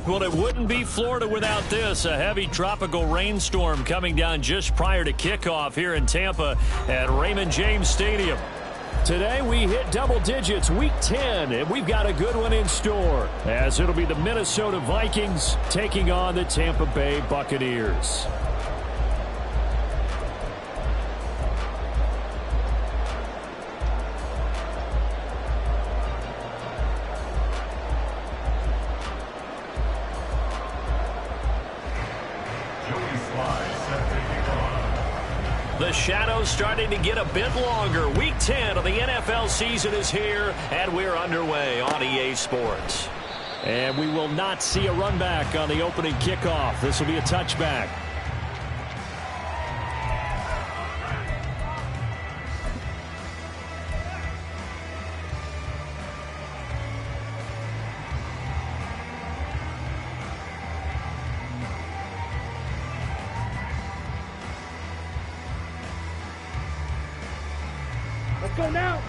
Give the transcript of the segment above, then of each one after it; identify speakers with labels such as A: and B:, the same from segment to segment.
A: Well, it wouldn't be Florida without this. A heavy tropical rainstorm coming down just prior to kickoff here in Tampa at Raymond James Stadium. Today we hit double digits, week 10, and we've got a good one in store, as it'll be the Minnesota Vikings taking on the Tampa Bay Buccaneers. The shadow's starting to get a bit longer. Week 10 of the NFL season is here, and we're underway on EA Sports. And we will not see a run back on the opening kickoff. This will be a touchback.
B: Let's go now.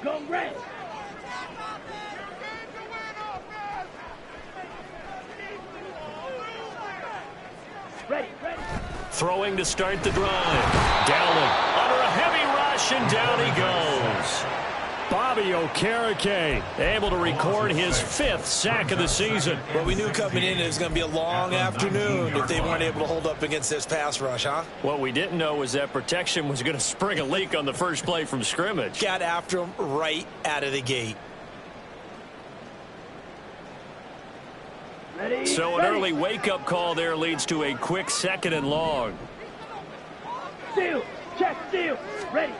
B: Go red. Ready.
A: Throwing to start the drive. Dowling under a heavy rush, and down he goes. Bobby Okereke able to record his 5th sack of the season.
C: Well, we knew coming in it was going to be a long afternoon if they weren't able to hold up against this pass rush, huh?
A: What we didn't know was that protection was going to spring a leak on the first play from scrimmage.
C: Got after him right out of the gate.
B: Ready.
A: So an early wake-up call there leads to a quick 2nd and long.
B: Steal. Check. Steal. Ready.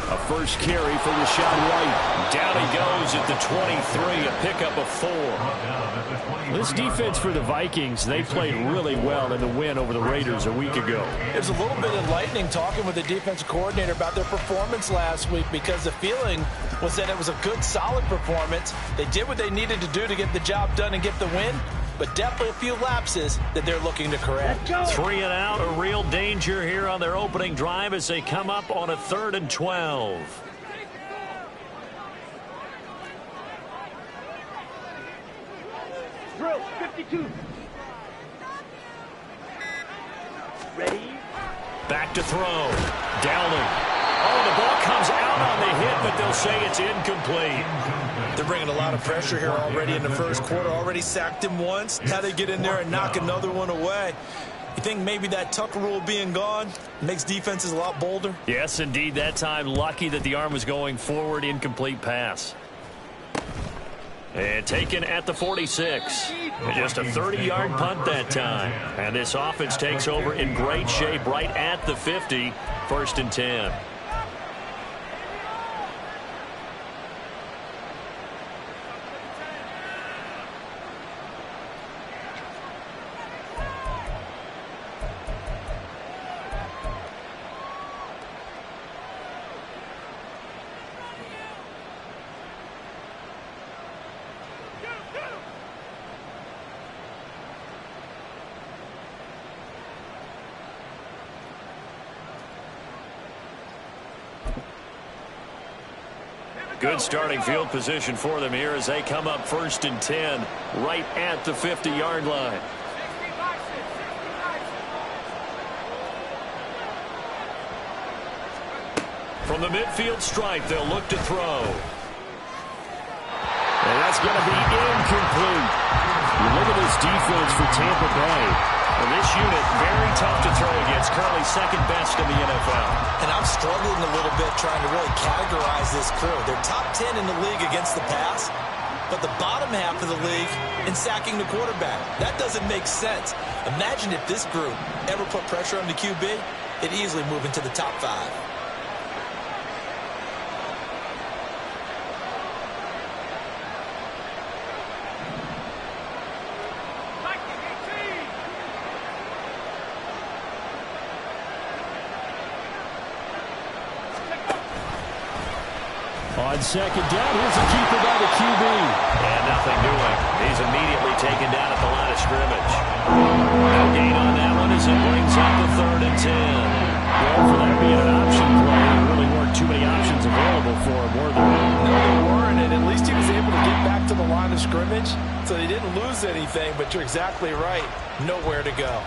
A: A first carry for Rashad White. Down he goes at the 23, a pickup of 4. This defense for the Vikings, they played really well in the win over the Raiders a week ago.
C: It was a little bit enlightening talking with the defensive coordinator about their performance last week, because the feeling was that it was a good, solid performance. They did what they needed to do to get the job done and get the win, but definitely a few lapses that they're looking to correct.
A: 3 and out, a real danger here on their opening drive as they come up on a 3rd and 12.
B: Drill. 52. Ready.
A: Back to throw. Dowling. Oh, the ball comes out on the hit, but they'll say it's incomplete.
C: They're bringing a lot of pressure here already in the first quarter. Already sacked him once. Now they get in there and knock another one away. You think maybe that Tucker rule being gone makes defenses a lot bolder?
A: Yes, indeed. That time, lucky that the arm was going forward. Incomplete pass. And taken at the 46. And just a 30-yard punt that time. And this offense takes over in great shape right at the 50. 1st and 10. Good starting field position for them here as they come up 1st and 10 right at the 50-yard line. From the midfield stripe, they'll look to throw. And that's going to be incomplete. You look at this defense for Tampa Bay. And this unit, very tough to throw against, currently 2nd best in the NFL.
C: And I'm struggling a little bit trying to really categorize this crew. They're top 10 in the league against the pass, but the bottom half of the league in sacking the quarterback. That doesn't make sense. Imagine if this group ever put pressure on the QB, it'd easily move into the top 5.
A: On 2nd down, here's a keeper by the QB. And nothing doing. He's immediately taken down at the line of scrimmage. No gain on that one as it brings up the 3rd and 10. Well, for that being an option play, it really for him, were there?
D: No, they weren't, and at least he was able to get back to the line of scrimmage, so they didn't lose anything, but you're exactly right. Nowhere to go.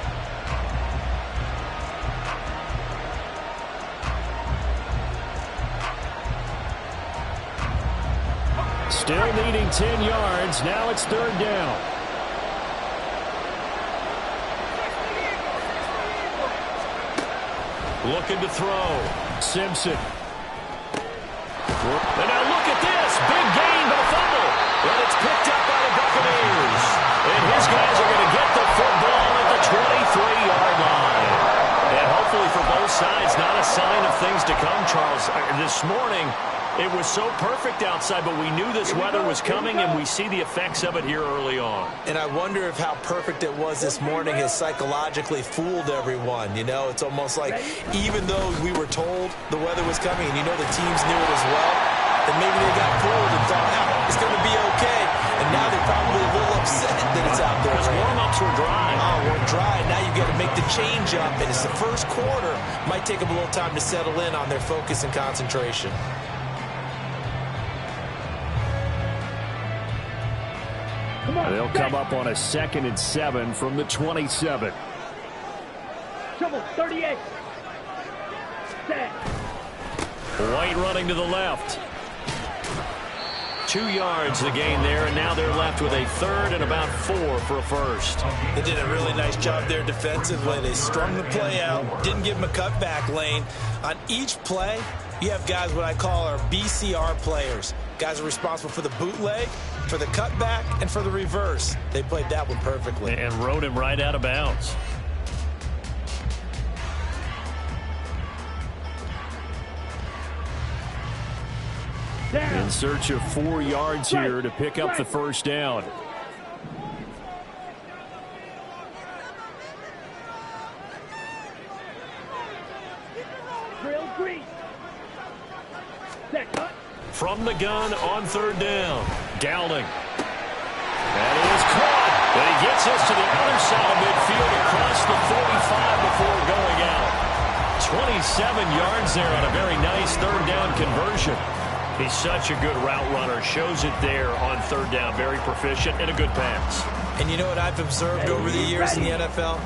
A: Still needing 10 yards. Now it's third down. Looking to throw. Simpson. And now look at this. Big gain, but a fumble. And it's picked up by the Buccaneers. And his guys are going to get the football at the 23-yard line. And hopefully for both sides, not a sign of things to come, Charles. This morning, it was so perfect outside, but we knew this weather was coming, and we see the effects of it here early on.
C: And I wonder if how perfect it was this morning has psychologically fooled everyone. You know, it's almost like even though we were told the weather was coming, and you know the teams knew it as well, then maybe they got fooled and thought, oh, it's going to be okay. And now they're probably a little upset that it's out there.
A: Because warm-ups were dry.
C: Oh, we're dry. Now you've got to make the change up, and it's the first quarter. Might take them a little time to settle in on their focus and concentration.
A: They'll come up on a 2nd and 7 from the 27.
B: Trouble, 38. Set.
A: White running to the left. 2 yards the gain there, and now they're left with a third and about 4 for a first.
C: They did a really nice job there defensively. They strung the play out, didn't give them a cutback lane. On each play, you have guys what I call our BCR players. Guys are responsible for the bootleg, for the cutback, and for the reverse. They played that one perfectly.
A: And rode him right out of bounds. In search of 4 yards here to pick up the first down.
B: Drill green. Set, cut.
A: From the gun on third down. Dowling. That is caught. And he gets us to the other side of midfield across the 45 before going out. 27 yards there on a very nice third down conversion. He's such a good route runner. Shows it there on third down. Very proficient and a good pass.
C: And you know what I've observed over the years in the NFL?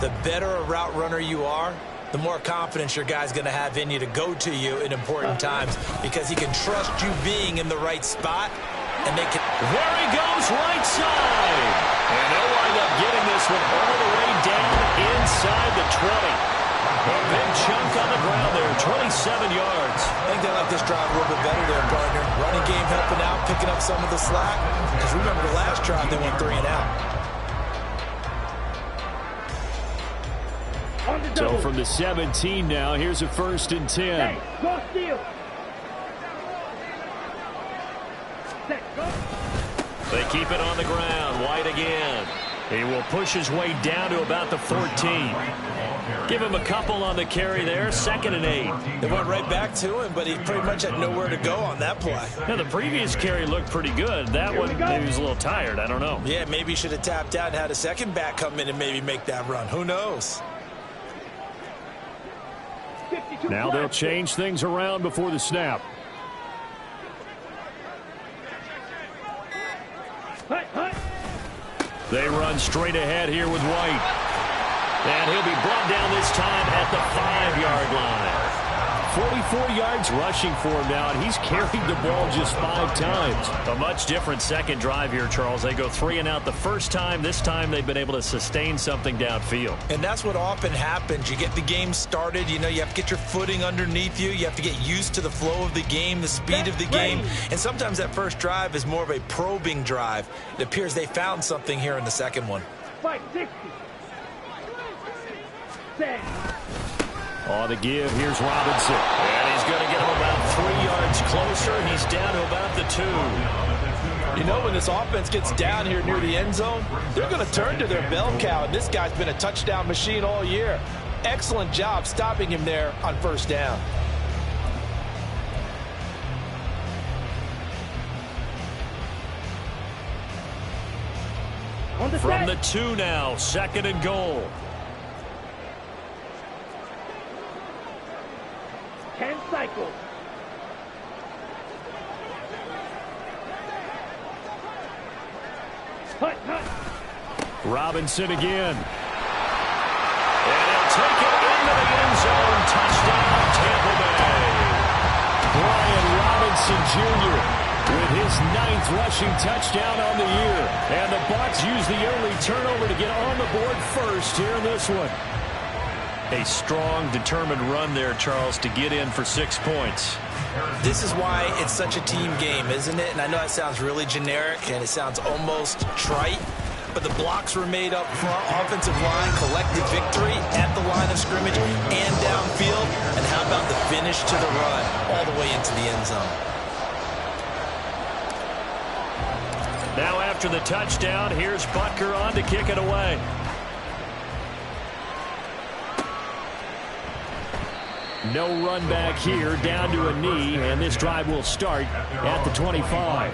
C: The better a route runner you are, the more confidence your guy's going to have in you to go to you in important times because he can trust you being in the right spot and make it.
A: There he goes, right side. And they'll wind up getting this one all the way down inside the 20. A big chunk on the ground there, 27 yards.
C: I think they like this drive a little bit better there, partner. Running game helping out, picking up some of the slack. Because remember the last drive, they went 3 and out.
A: So from the 17 now, here's a 1st and 10.
B: Hey, go steal. Set, go.
A: They keep it on the ground. White again. He will push his way down to about the 14. Give him a couple on the carry there. 2nd and 8.
C: They went right back to him, but he pretty much had nowhere to go on that play.
A: Now, the previous carry looked pretty good. That one, maybe he was a little tired. I don't know.
C: Yeah, maybe he should have tapped out and had a second back come in and maybe make that run. Who knows?
A: Now they'll change things around before the snap. They run straight ahead here with White. And he'll be brought down this time at the 5-yard line. 44 yards rushing for him now, and he's carried the ball just 5 times. A much different second drive here, Charles. They go 3 and out the first time. This time they've been able to sustain something downfield.
C: And that's what often happens. You get the game started. You know, you have to get your footing underneath you. You have to get used to the flow of the game, the speed of the game. And sometimes that first drive is more of a probing drive. It appears they found something here in the second one.
B: 560. Set.
A: On the give, here's Robinson. And he's going to get him about 3 yards closer. He's down to about the 2.
D: You know, when this offense gets down here near the end zone, they're going to turn to their bell cow. And this guy's been a touchdown machine all year. Excellent job stopping him there on first down.
A: From the 2 now, 2nd and goal.
B: 10 cycles. Hut, hut.
A: Robinson again. And he'll take it into the end zone. Touchdown, Tampa Bay. Brian Robinson Jr. with his 9th rushing touchdown on the year. And the Bucs use the early turnover to get on the board first here in this one. A strong, determined run there, Charles, to get in for 6 points.
C: This is why it's such a team game, isn't it? And I know that sounds really generic and it sounds almost trite, but the blocks were made up front, offensive line, collective victory at the line of scrimmage and downfield. And how about the finish to the run all the way into the end zone?
A: Now after the touchdown, here's Butker on to kick it away. No run back here, down to a knee, and this drive will start at the 25.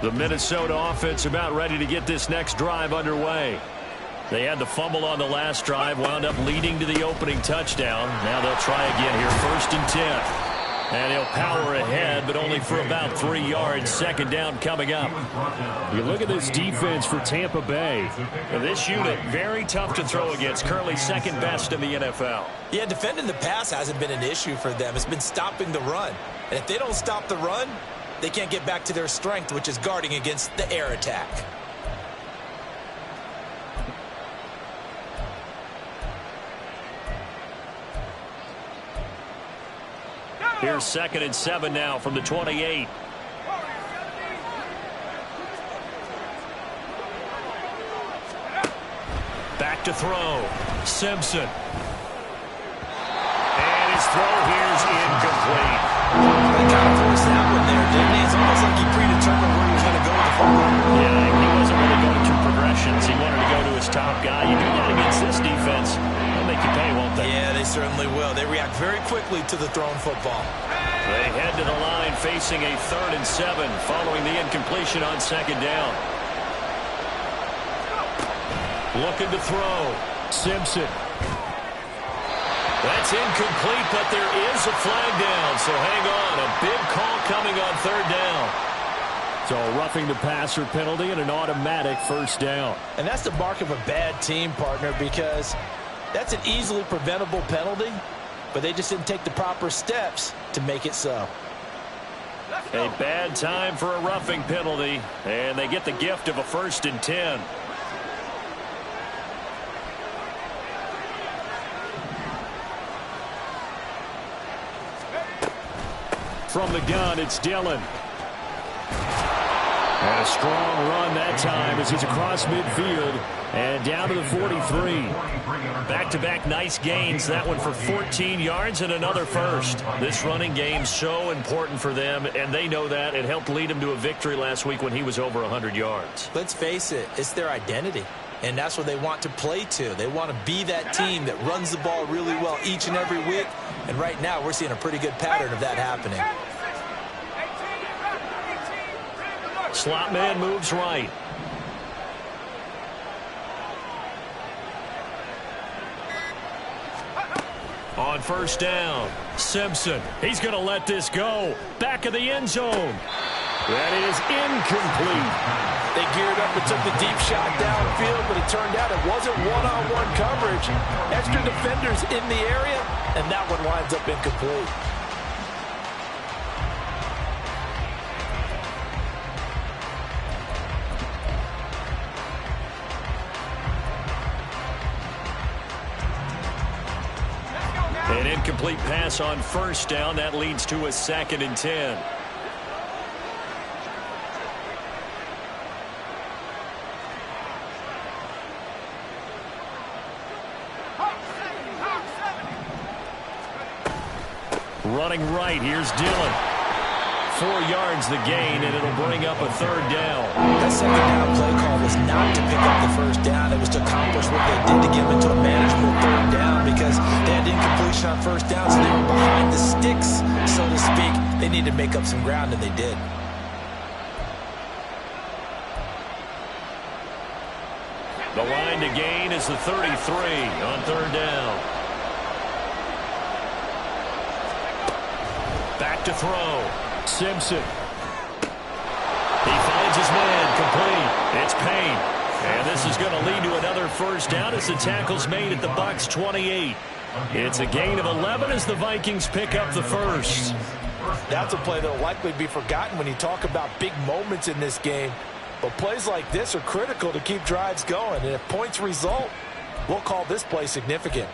A: The Minnesota offense about ready to get this next drive underway. They had the fumble on the last drive, wound up leading to the opening touchdown. Now they'll try again here, 1st and 10. And he'll power ahead, but only for about 3 yards. 2nd down coming up. You look at this defense for Tampa Bay. And this unit, very tough to throw against. Currently 2nd best in the NFL.
C: Yeah, defending the pass hasn't been an issue for them. It's been stopping the run. And if they don't stop the run, they can't get back to their strength, which is guarding against the air attack.
A: Here's 2nd and 7 now from the 28. Back to throw. Simpson. And his throw here's incomplete.
C: They kind of forced that one there, didn't he? It's almost like he predetermined where he was going to go with the football.
A: Yeah, he wasn't really going through progressions. He wanted to go to his top guy. You do that against this defense, they'll make you pay, won't they?
C: Yeah, they certainly will. They react very quickly to the thrown football.
A: They head to the line facing a 3rd and 7 following the incompletion on 2nd down. Looking to throw. Simpson. That's incomplete, but there is a flag down, so hang on. A big call coming on 3rd down. So roughing the passer penalty and an automatic 1st down.
D: And that's the mark of a bad team, partner, because that's an easily preventable penalty, but they just didn't take the proper steps to make it so.
A: A bad time for a roughing penalty, and they get the gift of a 1st and 10. From the gun, it's Dillon. And a strong run that time as he's across midfield and down to the 43. Back-to-back nice gains. That one for 14 yards and another 1st. This running game so important for them, and they know that. It helped lead them to a victory last week when he was over 100 yards.
C: Let's face it, it's their identity. And that's what they want to play to. They want to be that team that runs the ball really well each and every week. And right now, we're seeing a pretty good pattern of that happening.
A: Slot man moves right. On 1st down, Simpson. He's going to let this go. Back of the end zone. That is incomplete.
D: They geared up and took the deep shot downfield, but it turned out it wasn't one-on-one coverage. Extra defenders in the area, and that one winds up incomplete.
A: An incomplete pass on 1st down. That leads to a 2nd and 10. Running right, here's Dillon. 4 yards the gain, and it'll bring up a 3rd down.
C: That 2nd down play call was not to pick up the 1st down. It was to accomplish what they did to get them into a manageable 3rd down because they had incompletion on 1st down, so they were behind the sticks, so to speak. They needed to make up some ground, and they did.
A: The line to gain is the 33 on 3rd down. Back to throw. Simpson. He finds his man, complete. It's Payne. And this is going to lead to another 1st down as the tackle's made at the Bucs 28. It's a gain of 11 as the Vikings pick up the 1st.
D: That's a play that will likely be forgotten when you talk about big moments in this game. But plays like this are critical to keep drives going. And if points result, we'll call this play significant.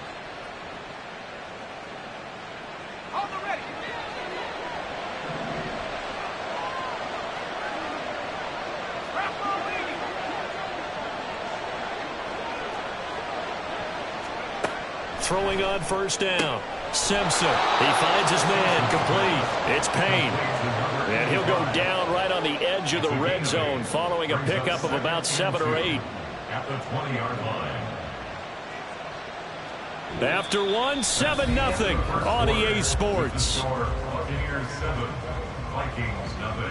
A: Throwing on 1st down. Simpson. He finds his man, complete. It's Payne. And he'll go down right on the edge of the red zone following a pickup of about 7 or 8.
E: At the 20-yard line.
A: After 1, 7-0 on EA Sports.
E: Buccaneers 7, Vikings 0.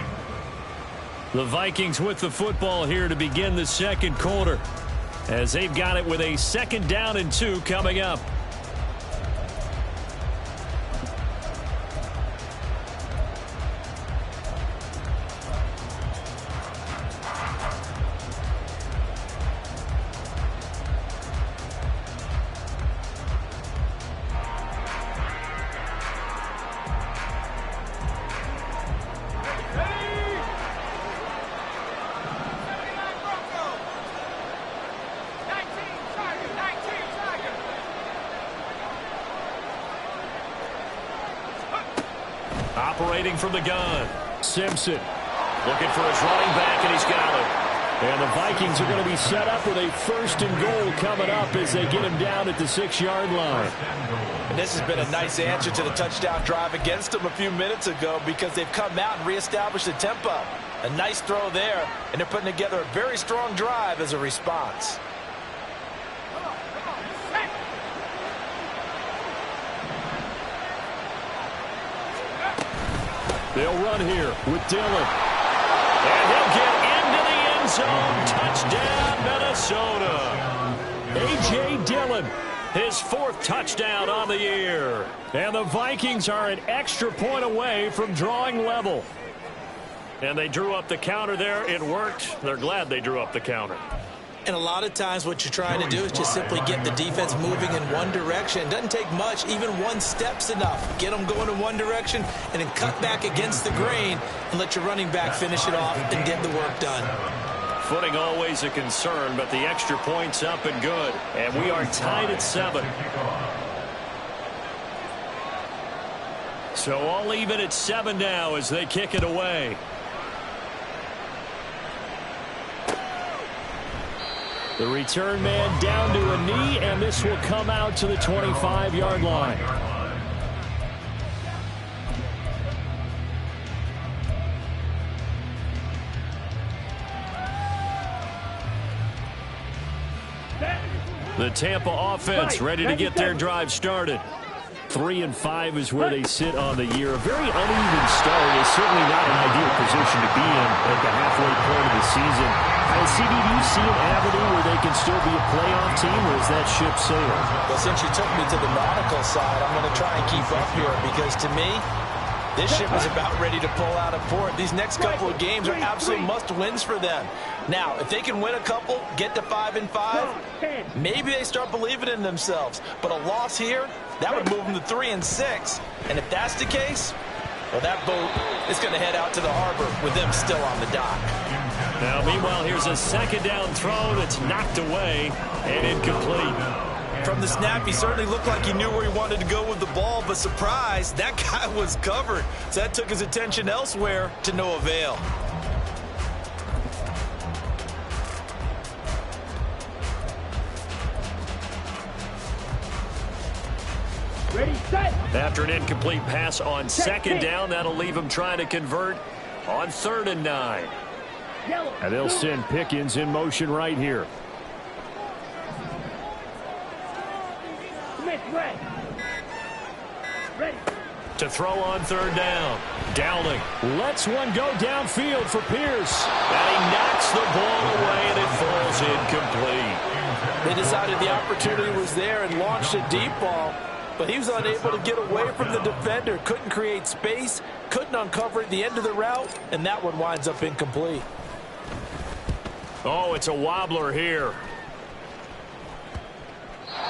A: The Vikings with the football here to begin the 2nd quarter as they've got it with a 2nd down and 2 coming up. Operating from the gun. Simpson looking for his running back, and he's got it. And the Vikings are going to be set up with a 1st and goal coming up as they get him down at the 6-yard line.
D: And this has been a nice answer to the touchdown drive against them a few minutes ago because they've come out and reestablished the tempo. A nice throw there, and they're putting together a very strong drive as a response.
A: They'll run here with Dillon. And he'll get into the end zone. Touchdown, Minnesota. A.J. Dillon, his 4th touchdown on the year. And the Vikings are an extra point away from drawing level. And they drew up the counter there. It worked. They're glad they drew up the counter.
C: And a lot of times what you're trying to do is just simply get the defense moving in one direction. It doesn't take much. Even 1 step's enough. Get them going in one direction and then cut back against the grain and let your running back finish it off and get the work done.
A: Footing always a concern, but the extra point's up and good. And we are tied at 7. So all even at 7 now as they kick it away. The return man down to a knee, and this will come out to the 25-yard line. The Tampa offense ready to get their drive started. 3-5 is where they sit on the year. A very uneven start is certainly not an ideal position to be in at the halfway point of the season. CD, do you see an avenue where they can still be a playoff team, or is that ship sailed?
C: Well, since you took me to the nautical side, I'm going to try and keep up here because to me, this ship is about ready to pull out of port. These next couple of games are absolute must-wins for them. Now, if they can win a couple, get to 5-5, maybe they start believing in themselves. But a loss here, that would move them to 3-6. And if that's the case, well, that boat is going to head out to the harbor with them still on the dock.
A: Now, meanwhile, here's a 2nd down throw that's knocked away and incomplete.
C: From the snap, he certainly looked like he knew where he wanted to go with the ball, but surprise, that guy was covered. So that took his attention elsewhere to no avail.
B: Ready, set.
A: After an incomplete pass on second
B: kick.
A: down, that'll leave them trying to convert on 3rd and 9.
B: Yellow.
A: And they'll send Pickens in motion right here.
B: Smith, red. Ready.
A: To throw on 3rd down. Dowling lets one go downfield for Pierce. And he knocks the ball away, and it falls incomplete.
D: They decided the opportunity was there and launched a deep ball, but he was unable to get away from the defender. Couldn't create space, couldn't uncover at the end of the route, and that one winds up incomplete.
A: Oh, it's a wobbler here.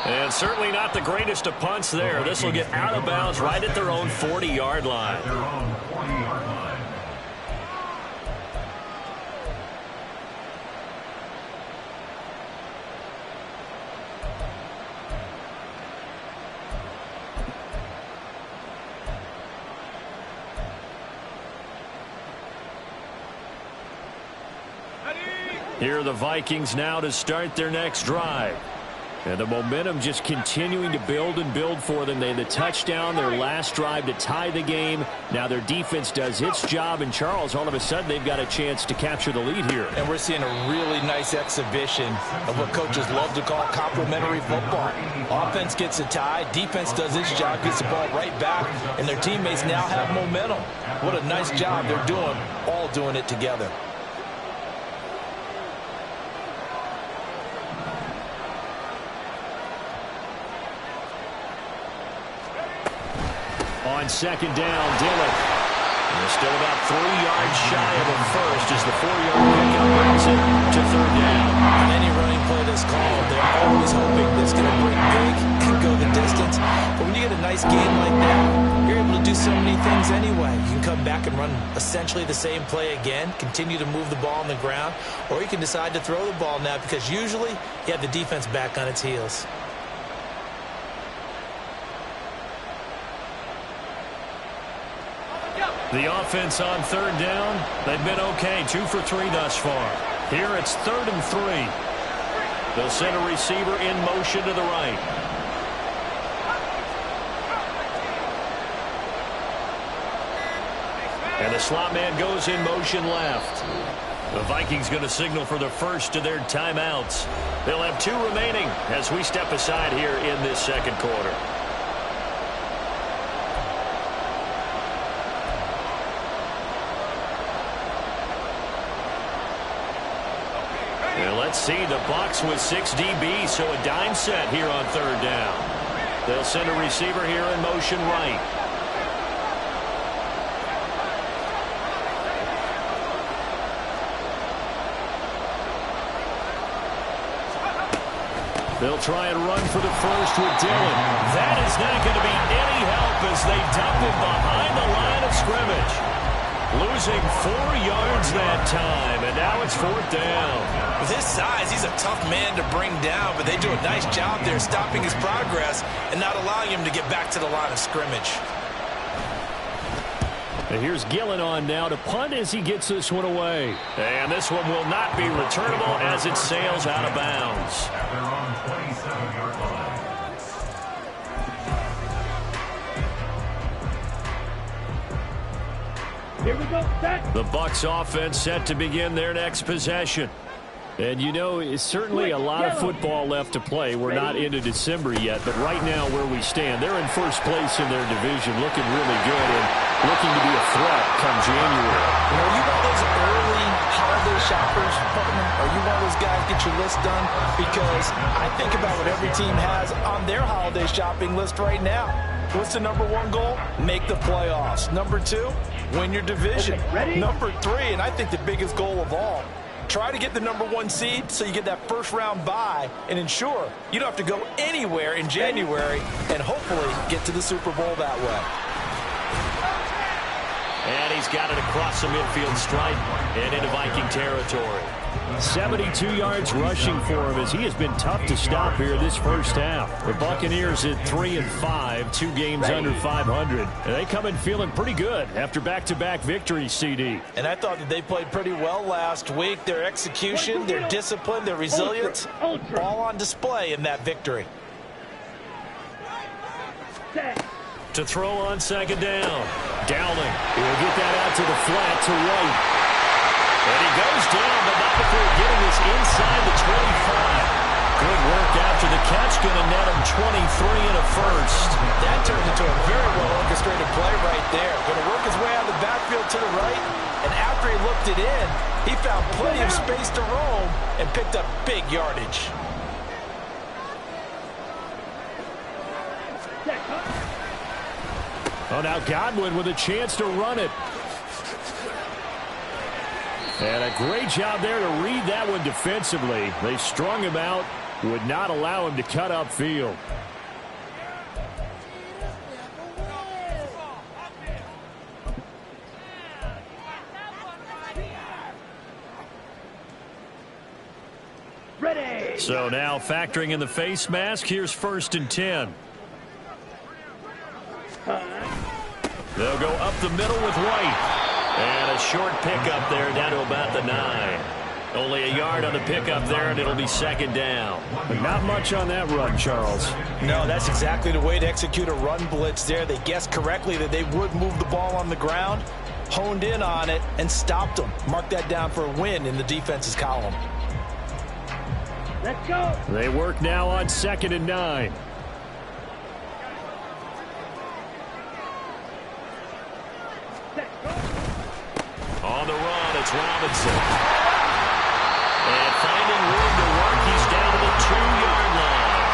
A: And certainly not the greatest of punts there. This will get out of bounds right at their own 40-yard line.
E: Their own 40-yard line.
A: Here are the Vikings now to start their next drive. And the momentum just continuing to build and build for them. They had the touchdown, their last drive to tie the game. Now their defense does its job, and Charles, all of a sudden, they've got a chance to capture the lead here.
D: And we're seeing a really nice exhibition of what coaches love to call complementary football. Offense gets a tie, defense does its job, gets the ball right back, and their teammates now have momentum. What a nice job they're doing, all doing it together.
A: On second down, Dillon. They're still about 3 yards shy of a first as the 4-yard pickup brings it to 3rd down.
D: On any running play that's called, they're always hoping it's going to break big and go the distance. But when you get a nice game like that, you're able to do so many things anyway. You can come back and run essentially the same play again, continue to move the ball on the ground, or you can decide to throw the ball now because usually you have the defense back on its heels.
A: The offense on 3rd down, they've been okay, 2 for 3 thus far. Here it's 3rd and 3. They'll send a receiver in motion to the right. And the slot man goes in motion left. The Vikings going to signal for the first of their timeouts. They'll have 2 remaining as we step aside here in this second quarter. Let's see, the Bucs with 6 DBs, so a dime set here on 3rd down. They'll send a receiver here in motion right. They'll try and run for the first with Dillon. That is not going to be any help as they dump him behind the line of scrimmage. Losing 4 yards that time, and now it's 4th down.
D: With his size, he's a tough man to bring down, but they do a nice job there stopping his progress and not allowing him to get back to the line of scrimmage.
A: And here's Gillen on now to punt as he gets this one away. And this one will not be returnable as it sails out of bounds.
E: At their own 27-yard line.
B: Here we go, set.
A: The Bucs offense set to begin their next possession. And you know, it's certainly a lot of football left to play. We're not into December yet, but right now where we stand, they're in first place in their division, looking really good and looking to be a threat come January.
D: You know, are you one of those early holiday shoppers, partner? Are you one of those guys get your list done? Because I think about what every team has on their holiday shopping list right now. What's the number 1 goal? Make the playoffs. Number 2, win your division.
B: Okay, ready?
D: Number 3, and I think the biggest goal of all, try to get the number 1 seed so you get that first round bye and ensure you don't have to go anywhere in January and hopefully get to the Super Bowl that way.
A: And he's got it across the midfield stripe and into Viking territory. 72 yards rushing for him as he has been tough to stop here this first half. The Buccaneers at 3-5, 2 games under 500. And they come in feeling pretty good after back-to-back victories, CD.
D: And I thought that they played pretty well last week. Their execution, their discipline, their resilience, all on display in that victory.
B: Set.
A: To throw on second down. Dowling. He'll get that out to the flat to White. And he goes down, but not before getting this inside the 25. Good work after the catch. Going to net him 23 and a first.
D: That turned into a very well-orchestrated play right there. Going to work his way out of the backfield to the right. And after he looked it in, he found plenty of space to roam and picked up big yardage.
A: Oh, now Godwin with a chance to run it. And a great job there to read that one defensively. They strung him out, would not allow him to cut upfield.
B: Ready.
A: So now factoring in the face mask, here's 1st and 10. They'll go up the middle with White. And a short pickup there down to about the 9. Only a yard on the pickup there, and it'll be second down. But not much on that run, Charles.
D: No, that's exactly the way to execute a run blitz there. They guessed correctly that they would move the ball on the ground, honed in on it, and stopped them. Mark that down for a win in the defense's column.
B: Let's go.
A: They work now on 2nd and 9. On the run, it's Robinson. And finding room to work, he's down to the 2-yard line.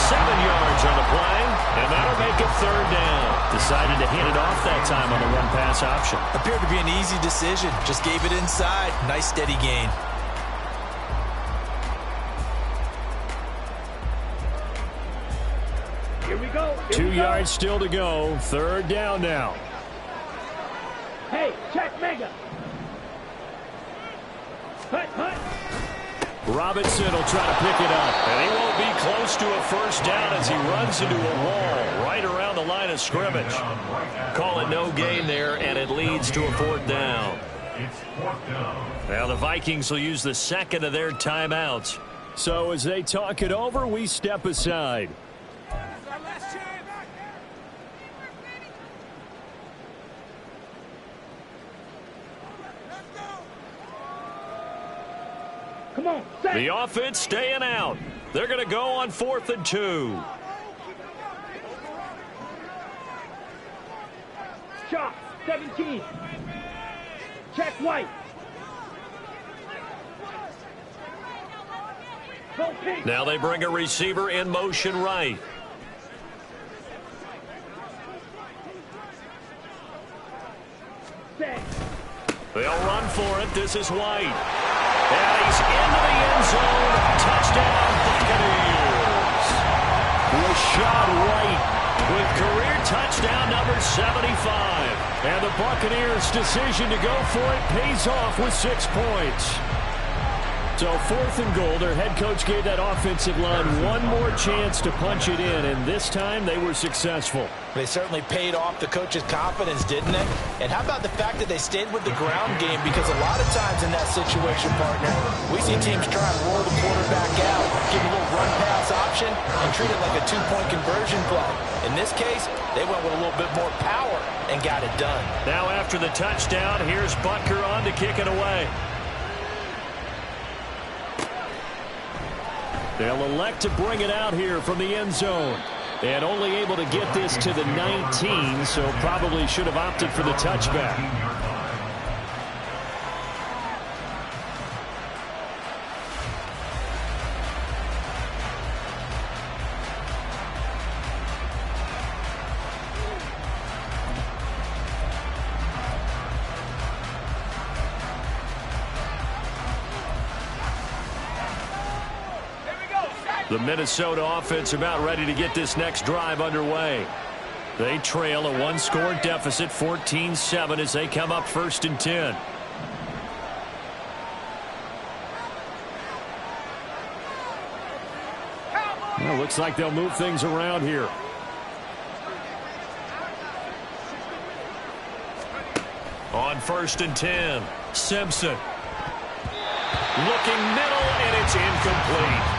A: 7 yards on the play, and that'll make it 3rd down. Decided to hand it off that time on the run-pass option.
D: Appeared to be an easy decision. Just gave it inside. Nice steady gain.
B: Here we go.
A: 2 yards still to go. 3rd down now.
B: Hey, check mega. Hut, hut.
A: Robinson will try to pick it up. And he won't be close to a first down as he runs into a wall right around the line of scrimmage. Call it no gain there, and it leads to a 4th down.
E: It's 4th down.
A: Now the Vikings will use the second of their timeouts. So as they talk it over, we step aside.
B: Come on, set.
A: The offense staying out. They're going to go on 4th and 2.
B: Shot, 17. Check White. Go pink.
A: Now they bring a receiver in motion right.
B: Set.
A: They'll run for it. This is White. And he's into the end zone. Touchdown, Buccaneers. Rashad White with career touchdown number 75. And the Buccaneers' decision to go for it pays off with 6 points. So 4th and goal, their head coach gave that offensive line one more chance to punch it in, and this time they were successful.
D: They certainly paid off the coach's confidence, didn't they? And how about the fact that they stayed with the ground game? Because a lot of times in that situation, partner, we see teams try and roll the quarterback out, give a little run-pass option, and treat it like a 2-point conversion play. In this case, they went with a little bit more power and got it done.
A: Now after the touchdown, here's Butker on to kick it away. They'll elect to bring it out here from the end zone. And only able to get this to the 19, so probably should have opted for the touchback. The Minnesota offense about ready to get this next drive underway. They trail a 1-score deficit, 14-7, as they come up 1st and 10. Well, looks like they'll move things around here. On 1st and 10, Simpson. Looking middle, and it's incomplete.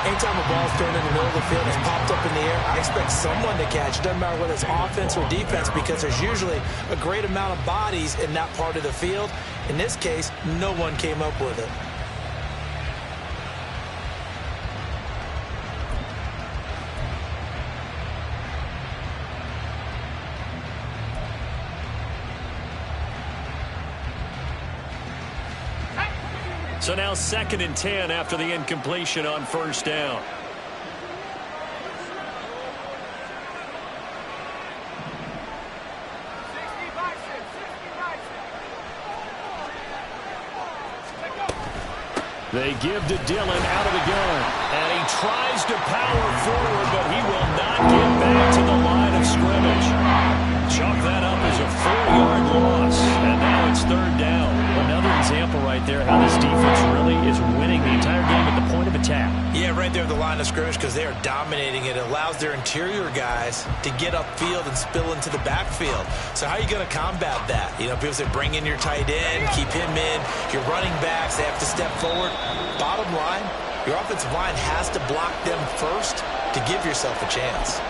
D: Anytime a ball's thrown in the middle of the field and it's popped up in the air, I expect someone to catch it. Doesn't matter whether it's offense or defense, because there's usually a great amount of bodies in that part of the field. In this case, no one came up with it.
A: So now 2nd and 10 after the incompletion on first down. They give to Dillon out of the gun. And he tries to power forward, but he will not get back to the line of scrimmage. Chalk that up as a 4-yard loss. And now it's 3rd down. Another example right there how this defense really is winning the entire game at the point of attack.
D: Yeah, right there at the line of scrimmage, because they are dominating it. It allows their interior guys to get upfield and spill into the backfield. So how are you going to combat that? You know, people say bring in your tight end, keep him in. Your running backs, they have to step forward. Bottom line, your offensive line has to block them first to give yourself a chance.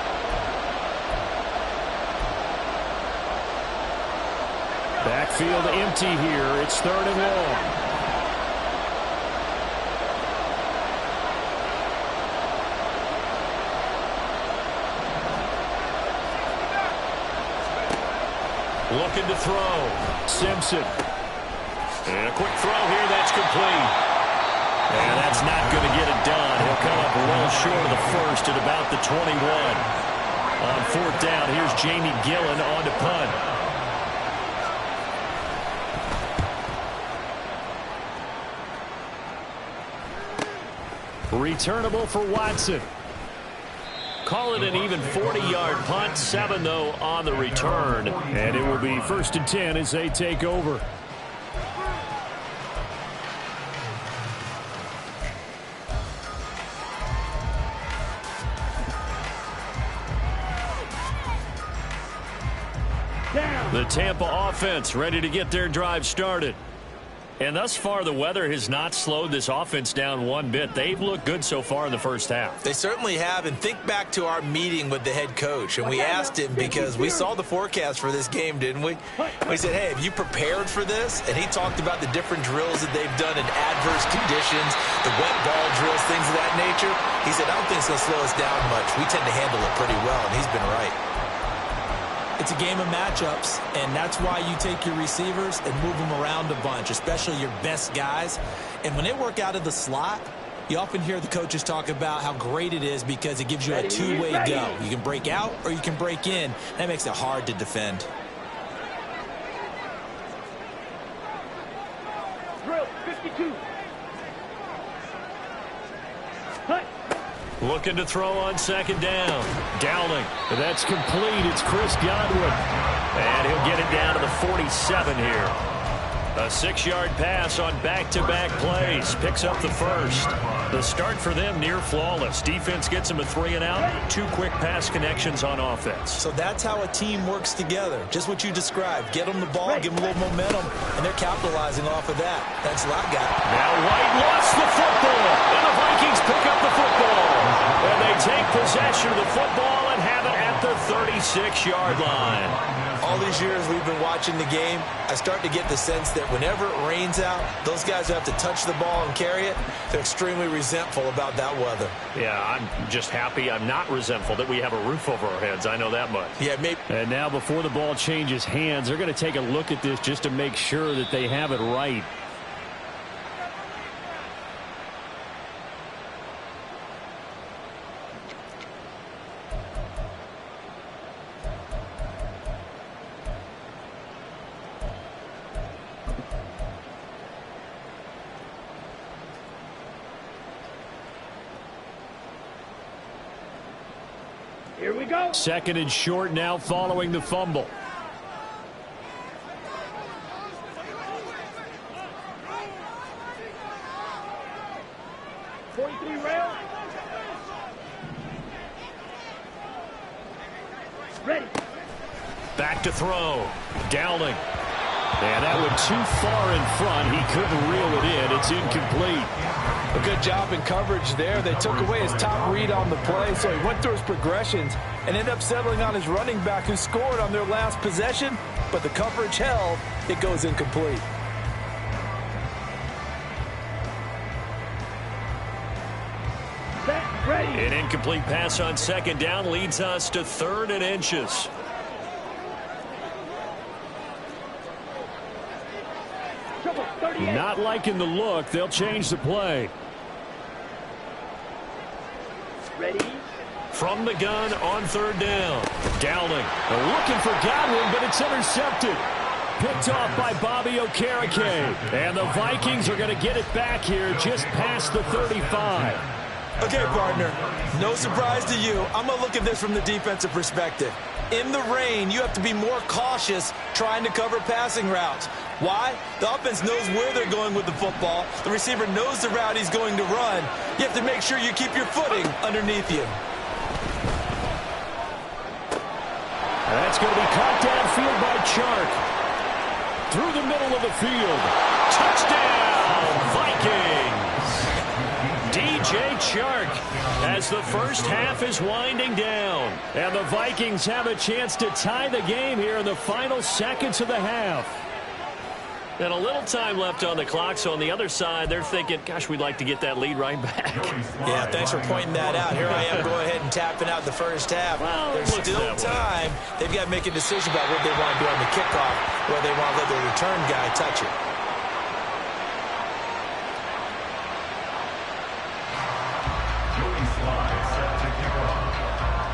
A: Backfield empty here. It's 3rd and long. Looking to throw. Simpson. And a quick throw here. That's complete. And that's not going to get it done. He'll come up well short of the first at about the 21. On 4th down, here's Jamie Gillen on to punt. Returnable for Watson. Call it an even 40-yard punt. 7, though, on the return. And it will be 1st and 10 as they take over. The Tampa offense ready to get their drive started. And thus far, the weather has not slowed this offense down one bit. They've looked good so far in the first half.
D: They certainly have. And think back to our meeting with the head coach. And we asked him, because we saw the forecast for this game, didn't we? We said, hey, have you prepared for this? And he talked about the different drills that they've done in adverse conditions, the wet ball drills, things of that nature. He said, I don't think it's going to slow us down much. We tend to handle it pretty well, and he's been right.
F: It's a game of matchups, and that's why you take your receivers and move them around a bunch, especially your best guys. And when they work out of the slot, you often hear the coaches talk about how great it is because it gives you a two-way go. You can break out or you can break in. That makes it hard to defend.
B: Drill, 52. Hut.
A: Looking to throw on 2nd down. Dowling. That's complete. It's Chris Godwin. And he'll get it down to the 47 here. A 6-yard pass on back-to-back plays. Picks up the first. The start for them near flawless. Defense gets them a 3-and-out. 2 quick pass connections on offense.
F: So that's how a team works together. Just what you described. Get them the ball, give them a little momentum, and they're capitalizing off of that. Thanks a lot, guy.
A: Now White lost the football. And the Vikings pick up the football. And they take possession of the football and have it at the 36-yard line.
D: All these years we've been watching the game, I start to get the sense that whenever it rains out, those guys who have to touch the ball and carry it, they're extremely resentful about that weather.
A: Yeah, I'm just happy I'm not resentful that we have a roof over our heads. I know that much.
D: Yeah, maybe.
A: And now before the ball changes hands, they're going to take a look at this just to make sure that they have it right.
B: Here we go.
A: 2nd and short now following the fumble.
B: Rail. Ready.
A: Back to throw. Dowling. And that one too far in front. He couldn't reel it in. It's incomplete.
D: A good job in coverage there. They took away his top read on the play, so he went through his progressions and ended up settling on his running back who scored on their last possession, but the coverage held. It goes incomplete.
B: Ready.
A: An incomplete pass on second down leads us to 3rd and inches. Not liking the look. They'll change the play.
B: Ready.
A: From the gun on 3rd down. Dowling looking for Godwin, but it's intercepted. Picked off by Bobby Okereke. And the Vikings are going to get it back here just past the 35.
C: Okay, partner, no surprise to you. I'm going to look at this from the defensive perspective. In the rain, you have to be more cautious trying to cover passing routes. Why? The offense knows where they're going with the football. The receiver knows the route he's going to run. You have to make sure you keep your footing underneath you.
A: That's going to be caught downfield by Chark. Through the middle of the field. Touchdown, Vikings! DJ Chark as the first half is winding down. And the Vikings have a chance to tie the game here in the final seconds of the half. And a little time left on the clock, so on the other side, they're thinking, gosh, we'd like to get that lead right back.
C: Yeah, thanks for pointing that out. Here I am going ahead and tapping out the first half.
A: Well,
C: there's still time. They've got to make a decision about what they want to do on the kickoff, whether they want to let their return guy touch it.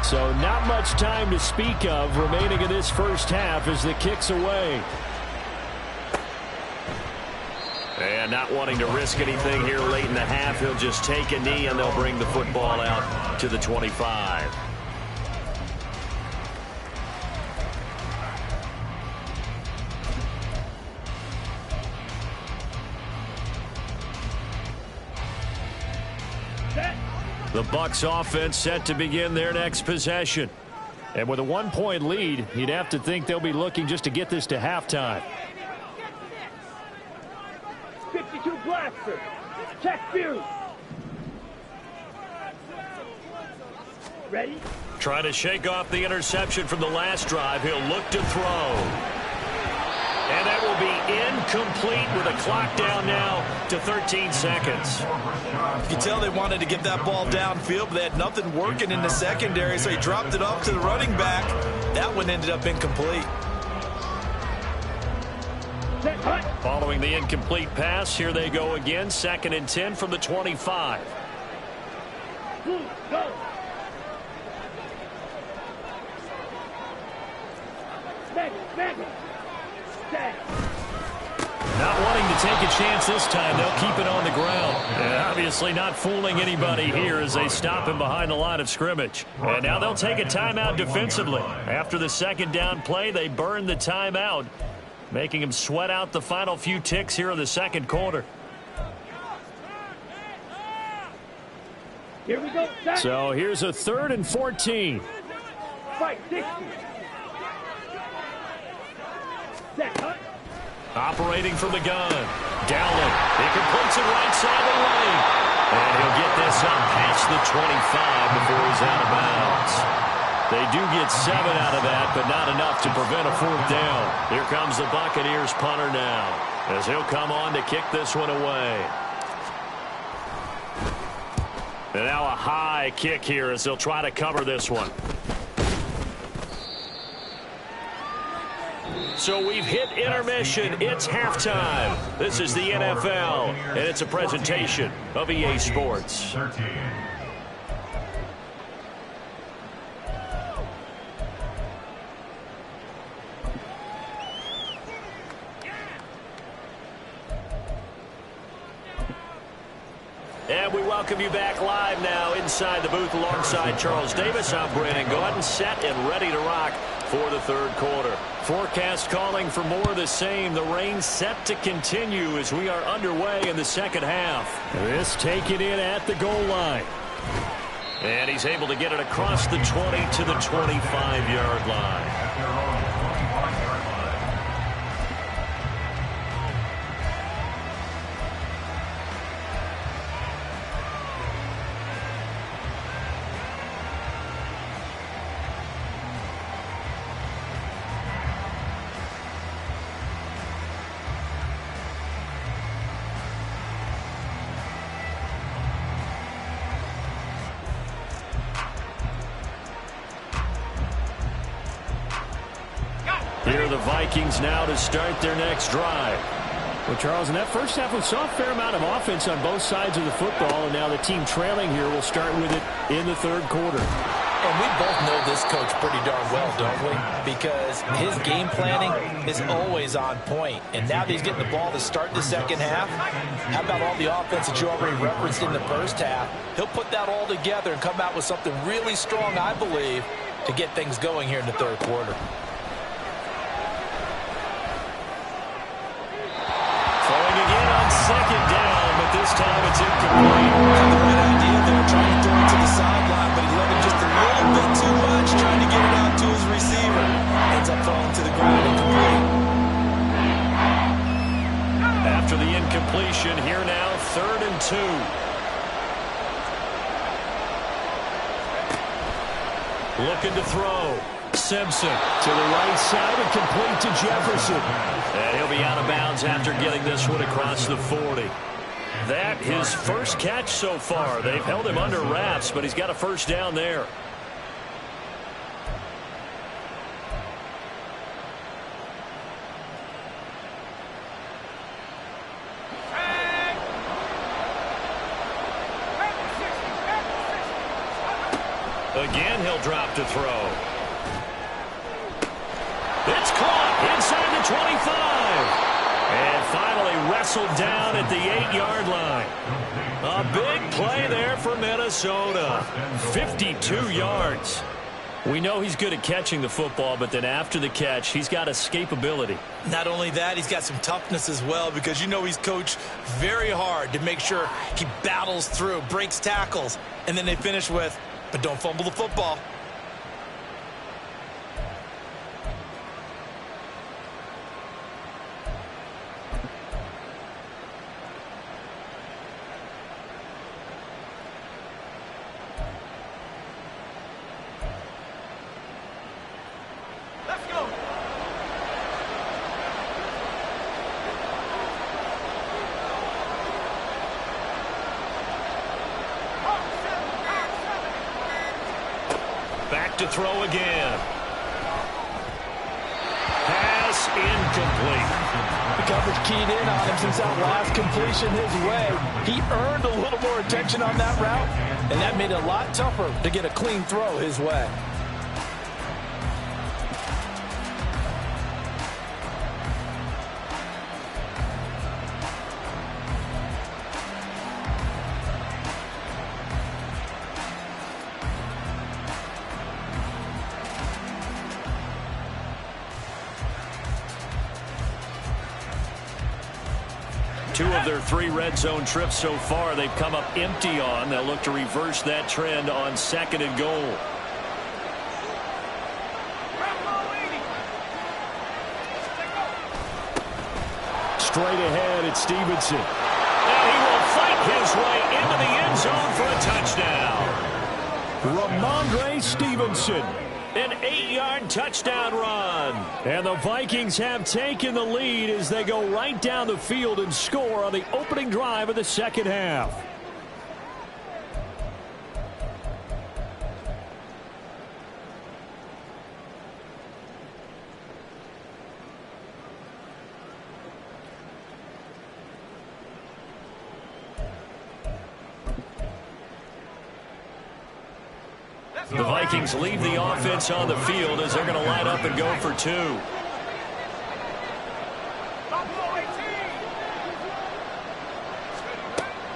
A: So not much time to speak of remaining in this first half as the kick's away. And not wanting to risk anything here late in the half, he'll just take a knee and they'll bring the football out to the 25. The Bucs offense set to begin their next possession. And with a 1-point lead, you'd have to think they'll be looking just to get this to halftime.
B: 52 blaster. Check view. Ready.
A: Trying to shake off the interception from the last drive. He'll look to throw. And that will be incomplete with a clock down now to 13 seconds.
C: You can tell they wanted to get that ball downfield, but they had nothing working in the secondary, so he dropped it off to the running back. That one ended up incomplete.
A: Following the incomplete pass, here they go again. 2nd and 10 from the 25.
B: Go. Smack it.
A: Not wanting to take a chance this time, they'll keep it on the ground. And obviously not fooling anybody here as they stop him behind the line of scrimmage. And now they'll take a timeout defensively. After the 2nd down play, they burn the timeout, making him sweat out the final few ticks here in the 2nd quarter.
B: Here we go.
A: So here's a 3rd and 14.
B: Fight 60.
A: Operating from the gun. Dowling. He completes it right side of the lane. And he'll get this up past the 25 before he's out of bounds. They do get 7 out of that, but not enough to prevent a 4th down. Here comes the Buccaneers punter now, as he'll come on to kick this one away. And now a high kick here as they'll try to cover this one. So we've hit intermission. It's halftime. This is the NFL, and it's a presentation of EA Sports. And we welcome you back live now inside the booth alongside Charles Davis. I'm Brandon Gordon, set and ready to rock for the 3rd quarter. Forecast calling for more of the same. The rain set to continue as we are underway in the 2nd half. This taken in at the goal line. And he's able to get it across the 20 to the 25-yard line. Here are the Vikings now to start their next drive.
G: Well, Charles, in that first half, we saw a fair amount of offense on both sides of the football, and now the team trailing here will start with it in the third quarter.
D: And we both know this coach pretty darn well, don't we? Because his game planning is always on point. And now that he's getting the ball to start the second half, how about all the offense that you already referenced in the first half? He'll put that all together and come out with something really strong, I believe, to get things going here in the third quarter.
A: Throwing again on second down, but this time it's incomplete.
C: Had the right idea there, trying to throw it to the sideline, but he let him just a little bit too much, trying to get it out to his receiver. Ends up falling to the ground incomplete.
A: After the incompletion, here now, 3rd and 2. Looking to throw. Simpson to the right side and complete to Jefferson. And he'll be out of bounds after getting this one across the 40. That his first catch so far. They've held him under wraps, but he's got a first down there. Again, he'll drop to throw. It's caught inside the 25. And finally wrestled down at the 8-yard line. A big play there for Minnesota. 52 yards. We know he's good at catching the football, but then after the catch, he's got escapability.
C: Not only that, he's got some toughness as well, because you know he's coached very hard to make sure he battles through, breaks tackles, and then they finish with, but don't fumble the football.
A: Back to throw again. Pass incomplete.
D: The coverage keyed in on him since that last completion his way. He earned a little more attention on that route, and that made it a lot tougher to get a clean throw his way.
A: Two of their 3 red zone trips so far they've come up empty on. They'll look to reverse that trend on 2nd and goal.
G: Straight ahead, it's Stevenson.
A: And he will fight his way into the end zone for a touchdown.
G: Ramondre Stevenson.
A: An 8-yard touchdown run.
G: And the Vikings have taken the lead as they go right down the field and score on the opening drive of the second half.
A: The Vikings leave the offense on the field as they're going to line up and go for 2.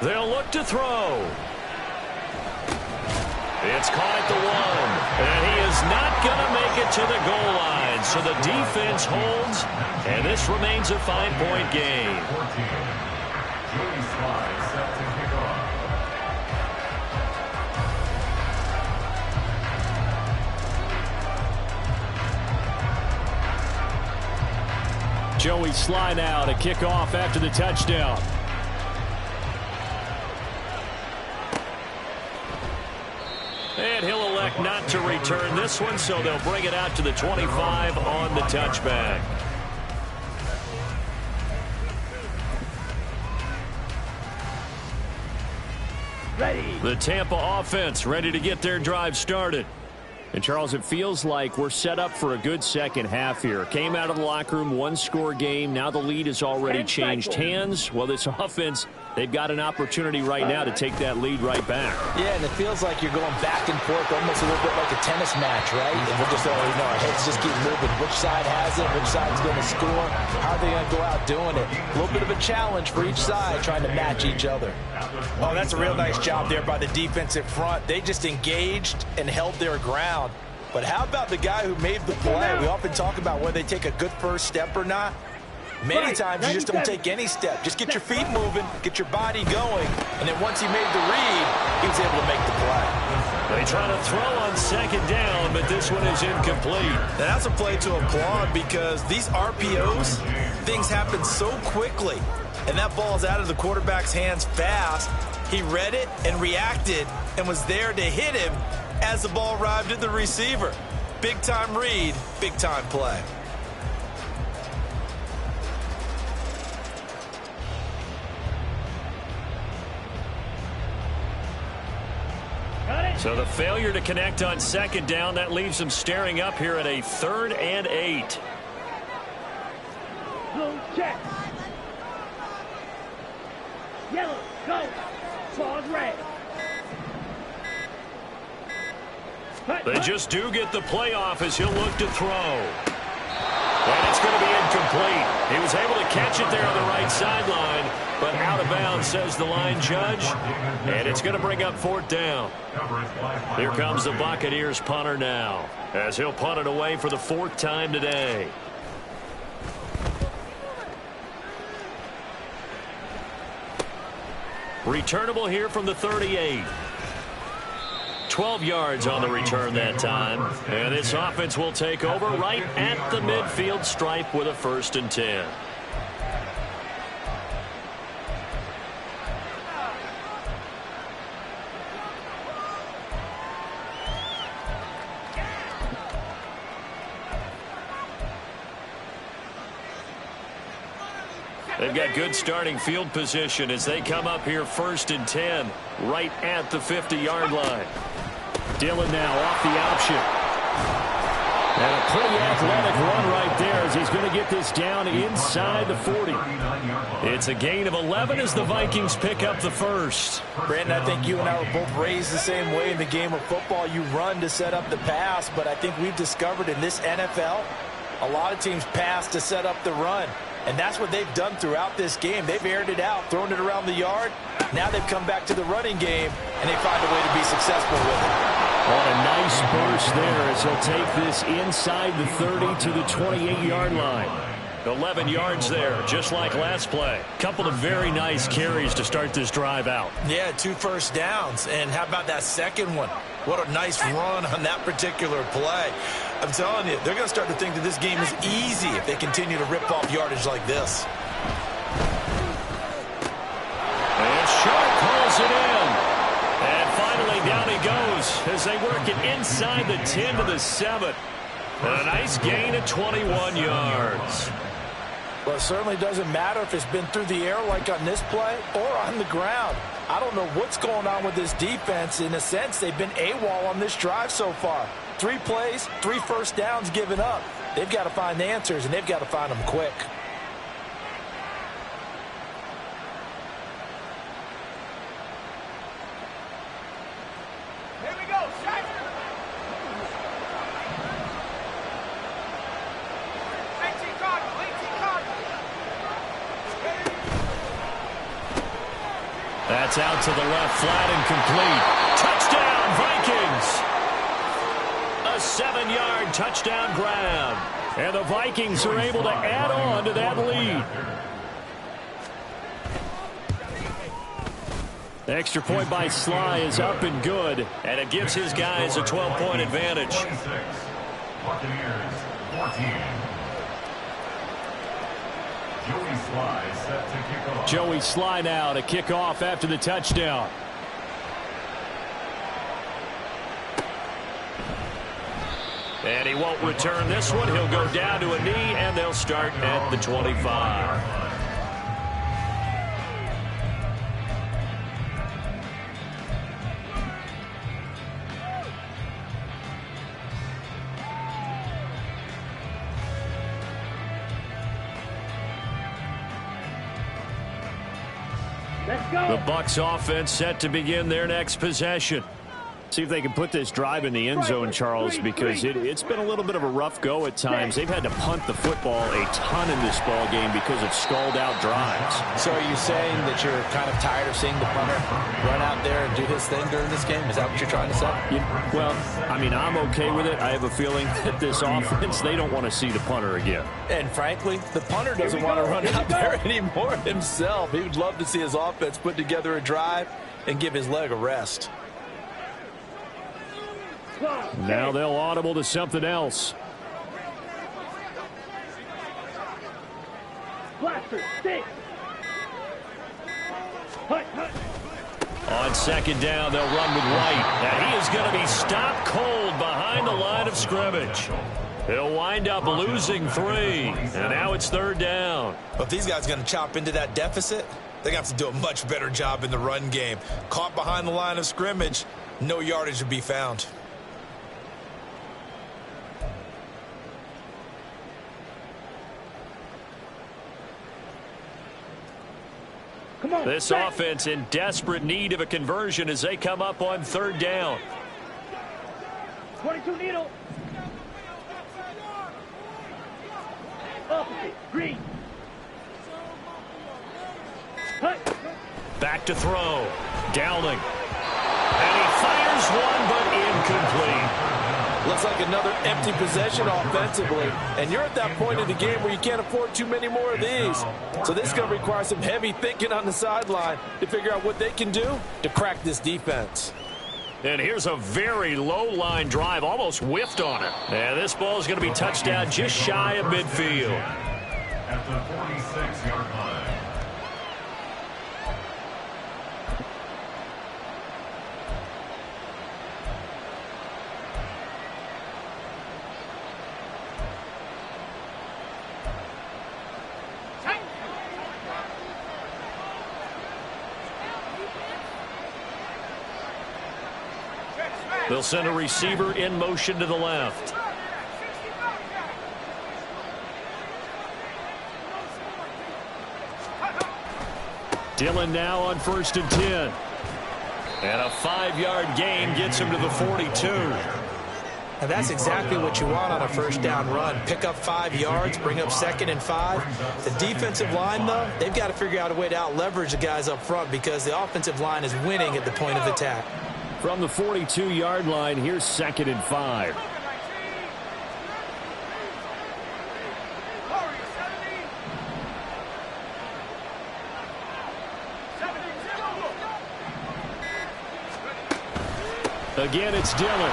A: They'll look to throw. It's caught at the 1. And he is not going to make it to the goal line. So the defense holds, and this remains a 5-point game.
G: Joey Sly now to kick off after the touchdown.
A: And he'll elect not to return this one, so they'll bring it out to the 25 on the touchback.
B: Ready.
A: The Tampa offense ready to get their drive started.
G: And, Charles, it feels like we're set up for a good second half here. Came out of the locker room, one-score game. Now the lead has already changed hands. Well, this offense, they've got an opportunity right now to take that lead right back.
D: Yeah, and it feels like you're going back and forth almost a little bit like a tennis match, right? And we're just, our heads just keep moving. Which side has it? Which side's going to score? How are they going to go out doing it? A little bit of a challenge for each side trying to match each other. Oh, that's a real nice job there by the defensive front. They just engaged and held their ground. But how about the guy who made the play? We often talk about whether they take a good first step or not. Many times you just don't take any step. Just get your feet moving, get your body going, and then once he made the read, he was able to make the play.
A: They try to throw on second down, but this one is incomplete.
C: And that's a play to applaud because these RPOs, things happen so quickly. And that ball's out of the quarterback's hands fast. He read it and reacted and was there to hit him as the ball arrived at the receiver. Big-time read, big-time play.
A: So the failure to connect on second down, that leaves them staring up here at a 3rd and 8.
B: Blue check. Yellow, go. Pause red.
A: They just do get the playoff as he'll look to throw. And it's going to be incomplete. He was able to catch it there on the right sideline, but out of bounds, says the line judge. And it's going to bring up 4th down. Here comes the Buccaneers punter now, as he'll punt it away for the 4th time today. Returnable here from the 38. 12 yards on the return that time. And this offense will take over right at the midfield stripe with a 1st and 10. They've got good starting field position as they come up here 1st and 10 right at the 50-yard line.
G: Dillon now off the option. And a pretty athletic run right there as he's going to get this down inside the 40.
A: It's a gain of 11 as the Vikings pick up the 1st.
D: Brandon, I think you and I were both raised the same way in the game of football. You run to set up the pass, but I think we've discovered in this NFL, a lot of teams pass to set up the run. And that's what they've done throughout this game. They've aired it out, thrown it around the yard. Now they've come back to the running game, and they find a way to be successful with it.
G: What a nice burst there as he'll take this inside the 30 to the 28-yard line.
A: 11 yards there, just like last play. Couple of very nice carries to start this drive out.
C: Yeah, 2 first downs. And how about that second one? What a nice run on that particular play. I'm telling you, they're going to start to think that this game is easy if they continue to rip off yardage like this.
A: And Sharp pulls it in. And finally down he goes as they work it inside the 10 to the 7. And a nice gain of 21 yards.
D: Well, it certainly doesn't matter if it's been through the air like on this play or on the ground. I don't know what's going on with this defense. In a sense, they've been AWOL on this drive so far. 3 plays, 3 first downs given up. They've got to find the answers, and they've got to find them quick.
B: Here we go, shot.
A: That's out to the left, flat and complete. Touchdown, Vikings! A 7-yard touchdown grab.
G: And the Vikings are able to add on to that lead. The extra point by Sly is up and good.
A: And it gives his guys a 12-point advantage.
E: 26, Buccaneers 14. Joey Sly set to kick off.
G: Joey Sly now to kick off after the touchdown.
A: And he won't return this one. He'll go down to a knee, and they'll start at the 25.
B: Let's go.
A: The Bucs offense set to begin their next possession.
G: See if they can put this drive in the end zone, Charles, because it's been a little bit of a rough go at times. They've had to punt the football a ton in this ball game because of stalled-out drives.
D: So are you saying that you're kind of tired of seeing the punter run out there and do his thing during this game? Is that what you're trying to say?
G: Well, I mean, I'm okay with it. I have a feeling that this offense, they don't want to see the punter again.
D: And frankly, the punter doesn't want to run out there anymore himself. He would love to see his offense put together a drive and give his leg a rest.
A: Now they'll audible to something else.
B: Blaster, stick. Hut, hut.
A: On second down, they'll run with White. Now he is going to be stopped cold behind the line of scrimmage. He'll wind up losing 3. And now it's third down.
C: Well, if these guys are going to chop into that deficit, they're going to have to do a much better job in the run game. Caught behind the line of scrimmage, no yardage to be found.
B: Come on.
A: This offense in desperate need of a conversion as they come up on third down.
B: 22 needle. Opposite. Green. Hut.
A: Back to throw. Dowling. And he fires one, but incomplete.
D: Looks like another empty possession offensively. And you're at that point in the game where you can't afford too many more of these. So this is going to require some heavy thinking on the sideline to figure out what they can do to crack this defense.
A: And here's a very low-line drive, almost whiffed on it. And this ball is going to be touched down just shy of midfield.
E: At the 46-yard line.
A: They'll send a receiver in motion to the left. Dillon now on 1st and 10. And a 5-yard gain gets him to the 42.
F: And that's exactly what you want on a first down run. Pick up 5 yards, bring up 2nd and 5. The defensive line, though, they've got to figure out a way to out-leverage the guys up front because the offensive line is winning at the point of attack.
A: From the 42-yard line, here's 2nd and 5. Again, it's Dillon.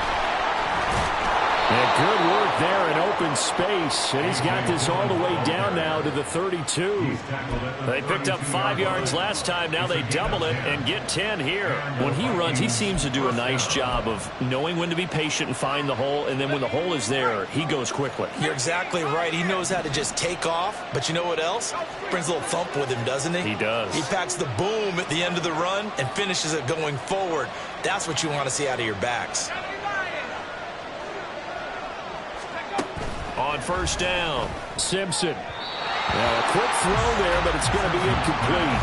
A: And good work there in open space. And he's got this all the way down now to the 32. They picked up 5 yards last time. Now they double it and get 10 here. When he runs, he seems to do a nice job of knowing when to be patient and find the hole. And then when the hole is there, he goes quickly.
C: You're exactly right. He knows how to just take off. But you know what else? Brings a little thump with him, doesn't he?
A: He does.
C: He packs the boom at the end of the run and finishes it going forward. That's what you want to see out of your backs.
A: On first down, Simpson. Now a quick throw there, but it's going to be incomplete.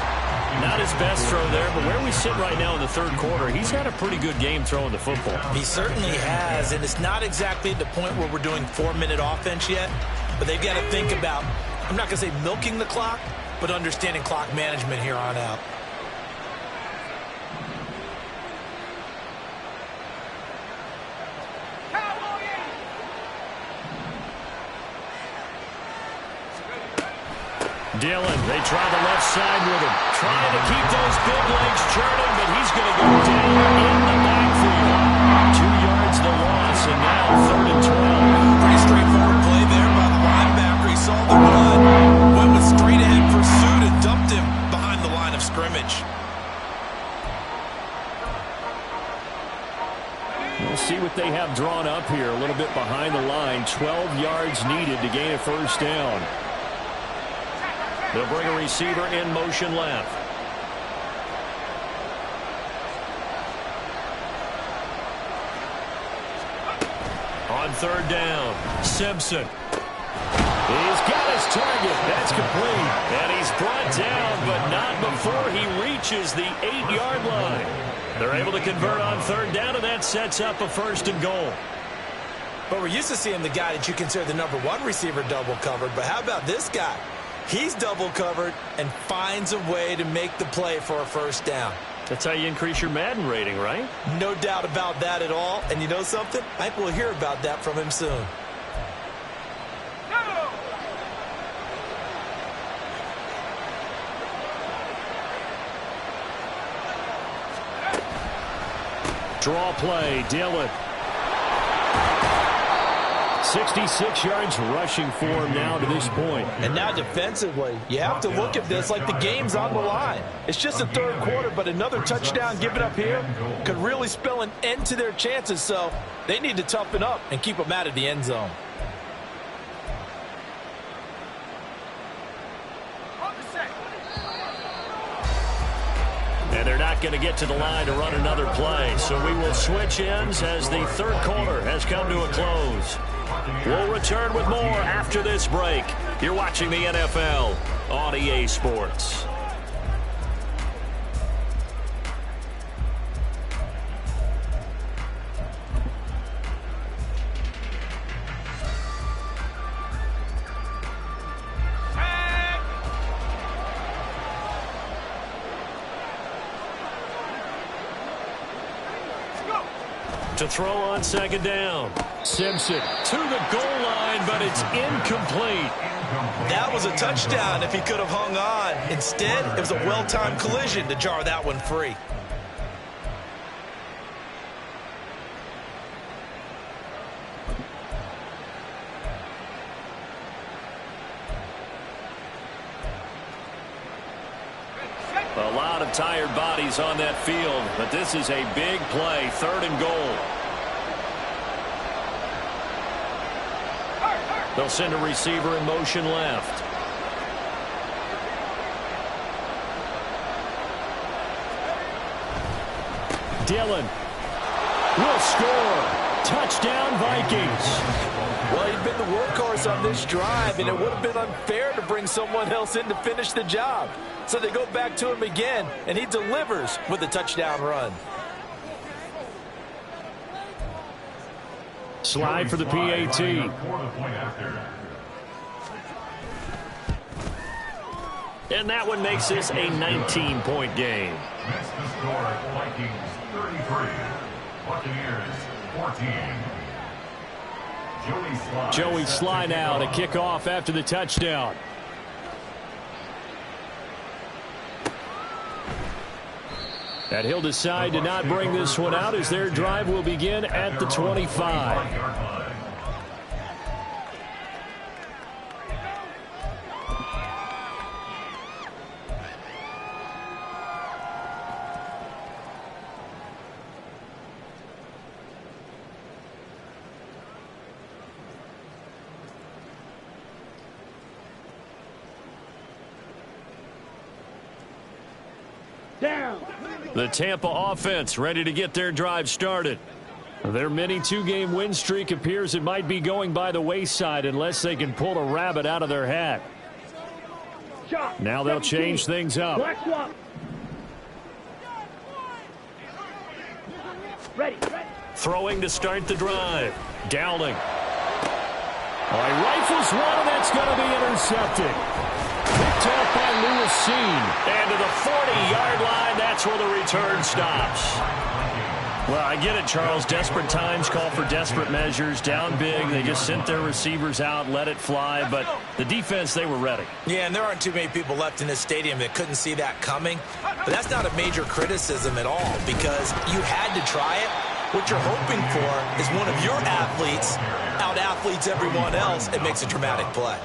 A: Not his best throw there, but where we sit right now in the third quarter, he's had a pretty good game throwing the football.
C: He certainly has, and it's not exactly at the point where we're doing 4-minute offense yet, but they've got to think about, I'm not going to say milking the clock, but understanding clock management here on out.
A: Dillon, they try the left side with him. Trying to keep those big legs churning, but he's going to go down in the backfield. 2 yards the loss, and now 3rd and 12.
C: Pretty straightforward play there by the linebacker. He saw the run, went with straight ahead pursuit, and dumped him behind the line of scrimmage.
A: We'll see what they have drawn up here a little bit behind the line. 12 yards needed to gain a first down. They'll bring a receiver in motion left. On 3rd down, Simpson. He's got his target. That's complete. And he's brought down, but not before he reaches the 8-yard line. They're able to convert on third down, and that sets up a 1st and goal.
F: But we're used to seeing the guy that you consider the #1 receiver double covered. But how about this guy? He's double covered and finds a way to make the play for a 1st down.
A: That's how you increase your Madden rating, right?
F: No doubt about that at all. And you know something? I think we'll hear about that from him soon.
A: Draw play, Dillon. 66 yards rushing for him now to this point.
D: And now defensively, you have to look at this like the game's on the line. It's just the 3rd quarter, but another touchdown given up here could really spell an end to their chances. So they need to toughen up and keep them out of the end zone.
A: And they're not going to get to the line to run another play. So we will switch ends as the 3rd quarter has come to a close. We'll return with more after this break. You're watching the NFL on EA Sports. To throw on 2nd down. Simpson to the goal line, but it's incomplete.
D: That was a touchdown if he could have hung on. Instead, it was a well-timed collision to jar that one free.
A: A lot of tired bodies on that field, but this is a big play, 3rd and goal. They'll send a receiver in motion left. Dillon will score. Touchdown, Vikings.
D: Well, he'd been the workhorse on this drive, and it would have been unfair to bring someone else in to finish the job. So they go back to him again, and he delivers with a touchdown run.
A: Slide for the PAT. And that one makes this a 19-point game.
E: Next to score, Vikings 33, Buccaneers 14.
A: Joey Sly now to kick off after the touchdown. And he'll decide to not bring this one out as their drive will begin at the 25.
B: Down.
A: The Tampa offense ready to get their drive started. Their mini 2-game win streak appears it might be going by the wayside unless they can pull a rabbit out of their hat. Now they'll change things up.
B: Black swap. Ready.
A: Throwing to start the drive. Dowling. He rifles one, and that's going to be intercepted. Picked up by Lewis. And to the 40-yard line, that's where the return stops. Well, I get it, Charles. Desperate times call for desperate measures. Down big, they just sent their receivers out, let it fly. But the defense, they were ready.
F: Yeah, and there aren't too many people left in this stadium that couldn't see that coming. But that's not a major criticism at all because you had to try it. What you're hoping for is one of your athletes out-athletes everyone else and makes a dramatic play.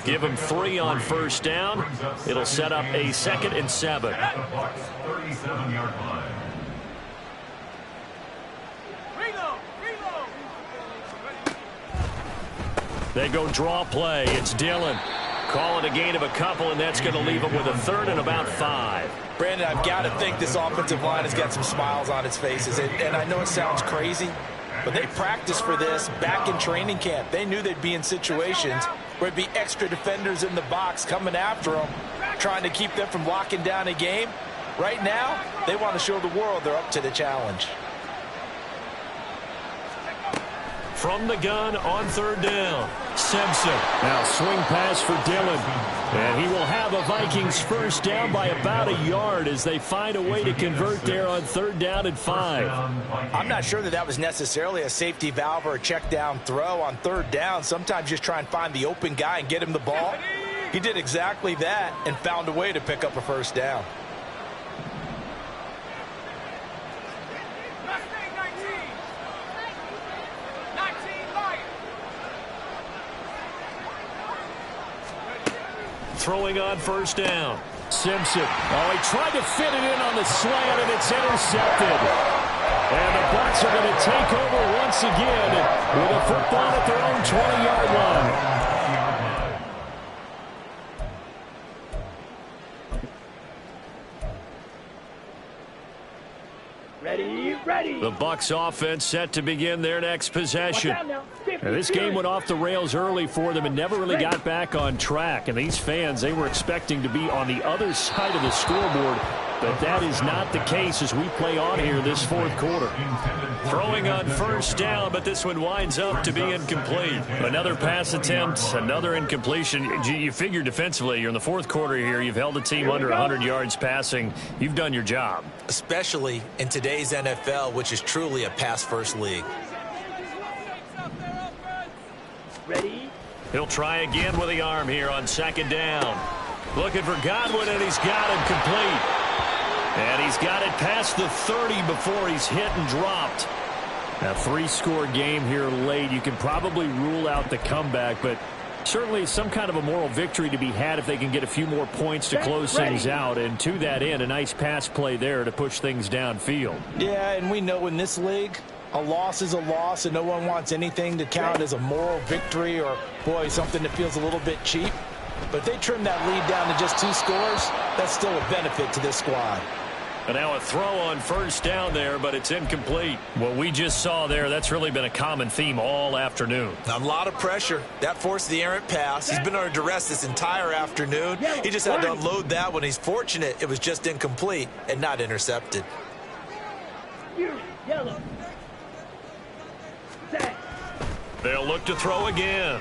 A: Give them 3 on first down. It'll set up a 2nd and 7.
E: At the Bucs 37-yard line.
A: They go draw play. It's Dillon. Call it a gain of a couple, and that's going to leave them with a 3rd and about 5.
D: Brandon, I've got to think this offensive line has got some smiles on its faces. And I know it sounds crazy, but they practiced for this back in training camp. They knew they'd be in situations would be extra defenders in the box coming after them, trying to keep them from locking down a game. Right now, they want to show the world they're up to the challenge.
A: From the gun on third down, Simpson. Now swing pass for Dillon. And he will have a Vikings first down by about a yard as they find a way to convert there on third down and 5.
D: I'm not sure that was necessarily a safety valve or a check down throw on third down. Sometimes just try and find the open guy and get him the ball. He did exactly that and found a way to pick up a first down.
A: Throwing on first down. Simpson. Oh, he tried to fit it in on the slant, and it's intercepted. And the Bucs are going to take over once again with a football at their own 20-yard line.
B: Ready.
A: The Bucs offense set to begin their next possession. This game went off the rails early for them and never really got back on track. And these fans, they were expecting to be on the other side of the scoreboard. But that is not the case as we play on here this fourth quarter. Throwing on first down, but this one winds up to be incomplete. Another pass attempt, another incompletion. You figure defensively, you're in the fourth quarter here. You've held the team under 100 yards passing. You've done your job.
C: Especially in today's NFL, which is truly a pass-first league.
B: Ready.
A: He'll try again with the arm here on second down. Looking for Godwin, and he's got him complete. And he's got it past the 30 before he's hit and dropped. A 3-score game here late. You can probably rule out the comeback, but certainly some kind of a moral victory to be had if they can get a few more points to close things out. And to that end, a nice pass play there to push things downfield.
D: Yeah, and we know in this league, a loss is a loss, and no one wants anything to count as a moral victory or, boy, something that feels a little bit cheap. But if they trim that lead down to just 2 scores, that's still a benefit to this squad.
A: And now a throw on first down there, but it's incomplete. What we just saw there, that's really been a common theme all afternoon.
C: A lot of pressure. That forced the errant pass. He's been under duress this entire afternoon. He just had to unload that one. He's fortunate it was just incomplete and not intercepted.
B: Yellow.
A: They'll look to throw again.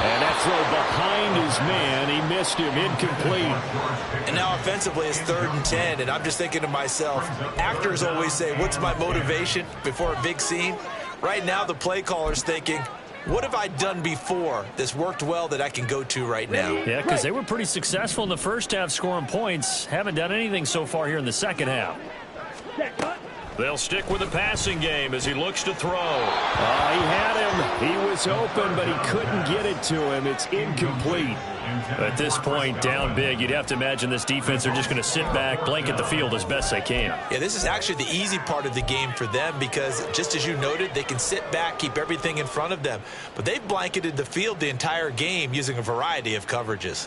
A: And that throw behind his man, he missed him, incomplete.
C: And now offensively it's 3rd and 10, and I'm just thinking to myself, actors always say, what's my motivation before a big scene? Right now the play caller's thinking, what have I done before that's worked well that I can go to right now?
A: Yeah, because they were pretty successful in the first half scoring points. Haven't done anything so far here in the second half. They'll stick with the passing game as he looks to throw. He had him. He was open, but he couldn't get it to him. It's incomplete. At this point, down big, you'd have to imagine this defense are just going to sit back, blanket the field as best they can.
C: Yeah, this is actually the easy part of the game for them because, just as you noted, they can sit back, keep everything in front of them. But they've blanketed the field the entire game using a variety of coverages.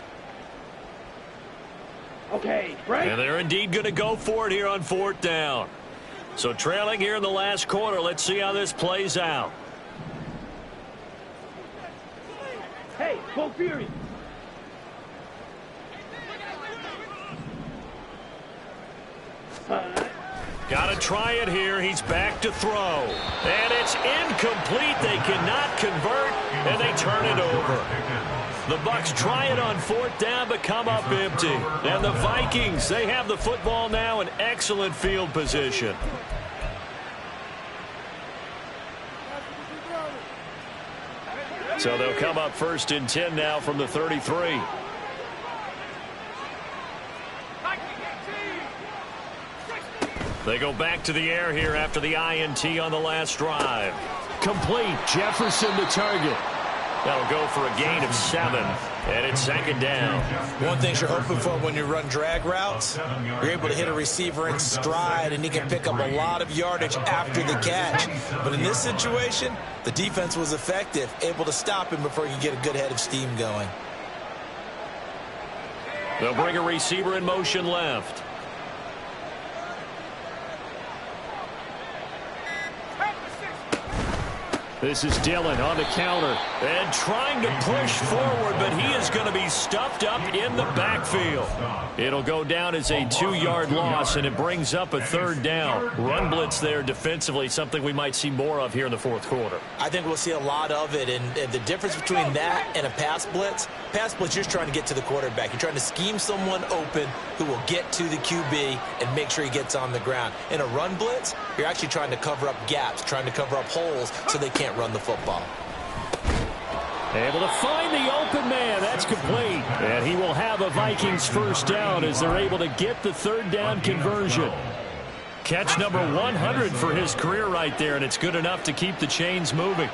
B: Okay, right.
A: And they're indeed going to go for it here on 4th down. So trailing here in the last quarter, let's see how this plays out.
B: Hey, full fury.
A: Got to try it here. He's back to throw. And it's incomplete. They cannot convert, and they turn it over. The Bucs try it on 4th down, but come up empty. And the Vikings, they have the football now in excellent field position. So they'll come up 1st and 10 now from the 33. They go back to the air here after the INT on the last drive. Complete. Jefferson the target. That'll go for a gain of 7, and it's 2nd down.
C: One thing you're hoping for when you run drag routes, you're able to hit a receiver in stride, and he can pick up a lot of yardage after the catch. But in this situation, the defense was effective, able to stop him before he could get a good head of steam going.
A: They'll bring a receiver in motion left. This is Dillon on the counter and trying to push forward, but he is going to be stuffed up in the backfield. It'll go down as a 2-yard loss, and it brings up a 3rd down. Run blitz there defensively, something we might see more of here in the 4th quarter.
F: I think we'll see a lot of it, and the difference between that and a pass blitz, you're just trying to get to the quarterback. You're trying to scheme someone open who will get to the QB and make sure he gets on the ground. In a run blitz, you're actually trying to cover up gaps, trying to cover up holes so they can't run the football.
A: Able to find the open man. That's complete. And he will have a Vikings 1st down as they're able to get the 3rd down conversion. Catch number 100 for his career right there, and it's good enough to keep the chains moving.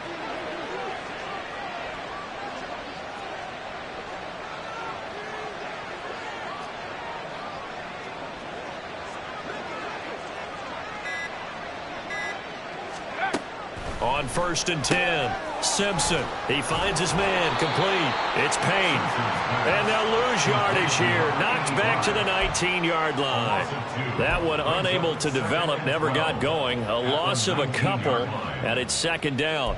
A: On 1st and 10, Simpson. He finds his man, complete. It's Payne. And they'll lose yardage here. Knocked back to the 19-yard line. That one unable to develop, never got going. A loss of a couple, and it's 2nd down.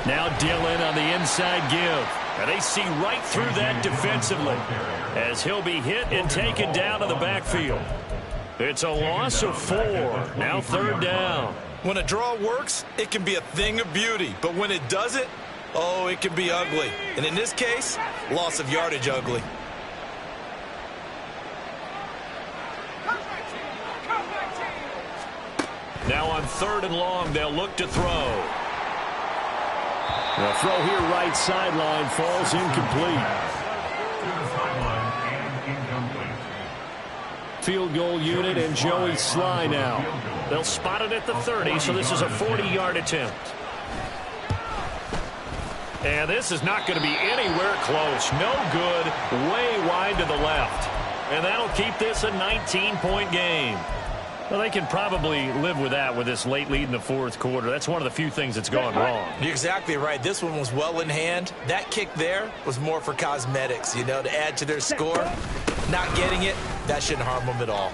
A: Now Dillon on the inside give. And they see right through that defensively as he'll be hit and taken down to the backfield. It's a loss of 4. Now 3rd down.
D: When a draw works, it can be a thing of beauty. But when it doesn't, oh, it can be ugly. And in this case, loss of yardage ugly.
A: Now on 3rd and long, they'll look to throw. The throw here right sideline falls incomplete. Field goal unit and Joey Sly now. They'll spot it at the 30, so this is a 40-yard attempt. And this is not going to be anywhere close. No good, way wide to the left. And that'll keep this a 19-point game. Well, they can probably live with that with this late lead in the 4th quarter. That's one of the few things that's gone wrong.
F: You're exactly right. This one was well in hand. That kick there was more for cosmetics, you know, to add to their score. Not getting it, that shouldn't harm them at all.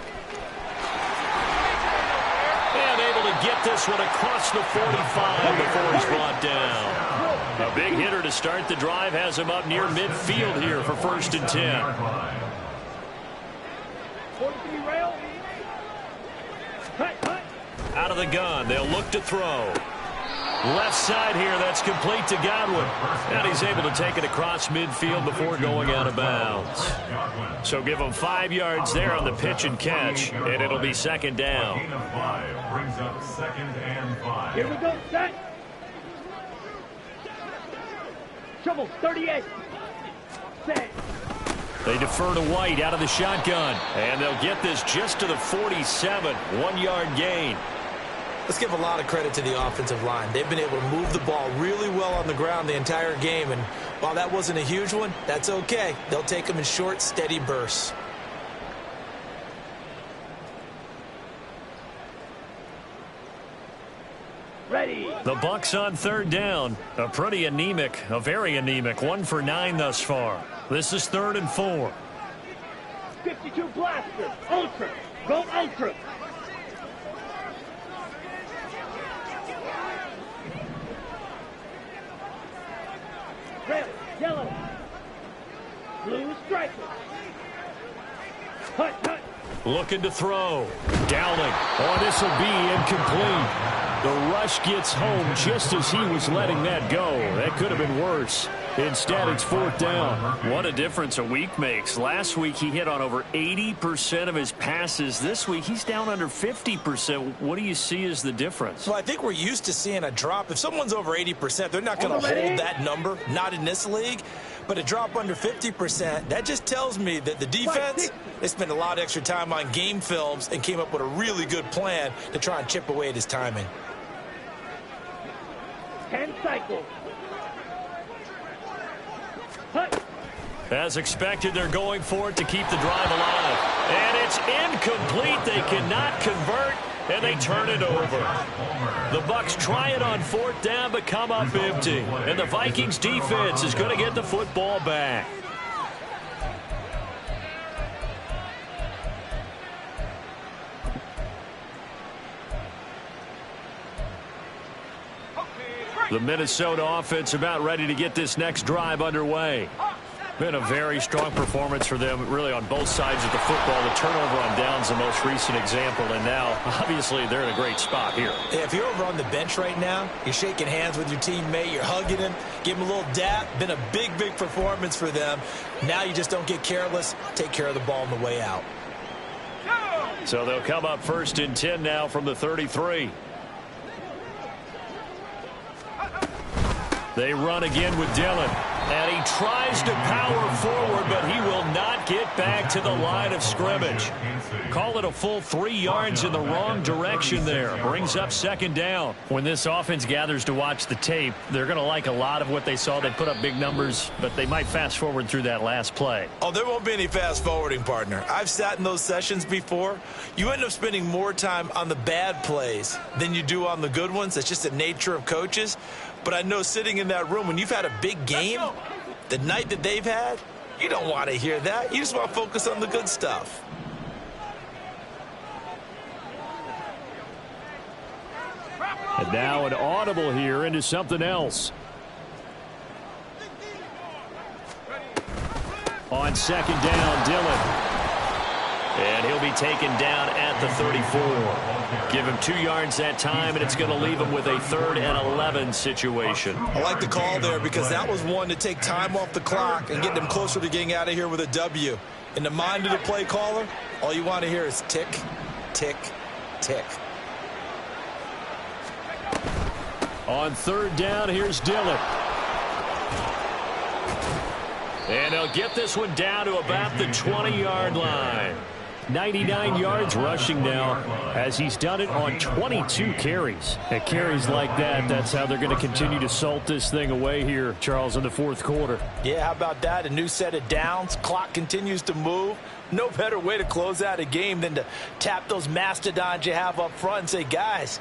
A: And able to get this one across the 45 before he's brought down. A big hitter to start the drive has him up near midfield here for 1st and 10.
B: 43 rail.
A: Out of the gun, they'll look to throw. Left side here, that's complete to Godwin. And he's able to take it across midfield before going out of bounds. So give him 5 yards there on the pitch and catch, and it'll be 2nd down.
E: Brings up 2nd and 5.
B: Here we go, set. Trouble, 38. Set.
A: They defer to White out of the shotgun, and they'll get this just to the 47, 1-yard gain.
F: Let's give a lot of credit to the offensive line. They've been able to move the ball really well on the ground the entire game, and while that wasn't a huge one, that's okay. They'll take them in short, steady bursts.
B: Ready.
A: The Bucs on 3rd down. A pretty anemic, a very anemic, 1 for 9 thus far. This is 3rd and 4.
B: 52 blaster. Ultra. Go ultra. Red, yellow. Blue striker. Hut, hut.
A: Looking to throw. Dowling. Oh, this will be incomplete. The rush gets home just as he was letting that go. That could have been worse. Instead, it's 4th down. What a difference a week makes. Last week, he hit on over 80% of his passes. This week, he's down under 50%. What do you see as the difference?
F: Well, I think we're used to seeing a drop. If someone's over 80%, they're not going to hold that number, not in this league. But a drop under 50%, that just tells me that the defense, they spent a lot of extra time on game films and came up with a really good plan to try and chip away at his timing.
B: 10 cycles. Hut.
A: As expected, they're going for it to keep the drive alive. And it's incomplete. They cannot convert, and they turn it over. The Bucs try it on 4th down, but come up empty. And the Vikings defense is going to get the football back. The Minnesota offense about ready to get this next drive underway. Been a very strong performance for them, really, on both sides of the football. The turnover on downs, the most recent example, and now, obviously, they're in a great spot here.
F: If you're over on the bench right now, you're shaking hands with your teammate, you're hugging him, give him a little dap. Been a big, big performance for them. Now you just don't get careless. Take care of the ball on the way out.
A: So they'll come up 1st and 10 now from the 33. They run again with Dillon. And he tries to power forward, but he will not get back to the line of scrimmage. Call it a full 3 yards in the wrong direction there. Brings up 2nd down. When this offense gathers to watch the tape, they're going to like a lot of what they saw. They put up big numbers, but they might fast forward through that last play.
D: Oh, there won't be any fast forwarding, partner. I've sat in those sessions before. You end up spending more time on the bad plays than you do on the good ones. That's just the nature of coaches. But I know sitting in that room, when you've had a big game, the night that they've had, you don't want to hear that. You just want to focus on the good stuff.
A: And now an audible here into something else. On 2nd down, Dillon. And he'll be taken down at the 34. Give him 2 yards that time, and it's going to leave him with a 3rd and 11 situation.
D: I like the call there because that was one to take time off the clock and get them closer to getting out of here with a W. In the mind of the play caller, all you want to hear is tick, tick, tick.
A: On 3rd down, here's Dillon. And they'll get this one down to about the 20-yard line. 99 yards rushing now, as he's done it on 22 carries. At carries like that, that's how they're going to continue to salt this thing away here, Charles, in the 4th quarter.
D: Yeah, how about that? A new set of downs. Clock continues to move. No better way to close out a game than to tap those mastodons you have up front and say, guys,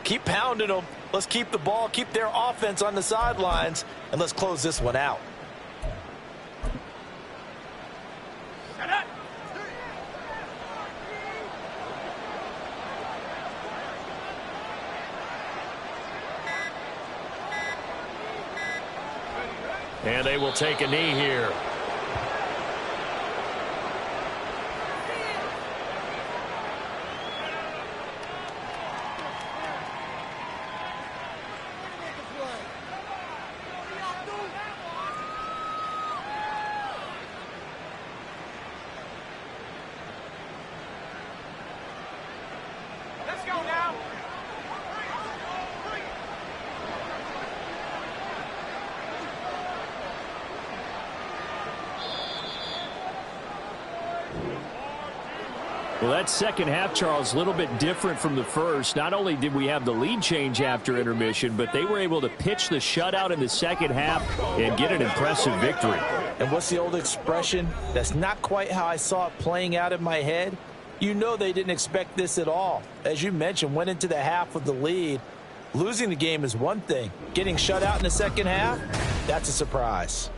D: keep pounding them. Let's keep the ball, keep their offense on the sidelines, and let's close this one out.
A: And they will take a knee here.
B: Let's go now.
A: Well, that second half, Charles, a little bit different from the first. Not only did we have the lead change after intermission, but they were able to pitch the shutout in the second half and get an impressive victory.
D: And what's the old expression? That's not quite how I saw it playing out in my head. You know they didn't expect this at all. As you mentioned, went into the half with the lead. Losing the game is one thing. Getting shut out in the second half, that's a surprise.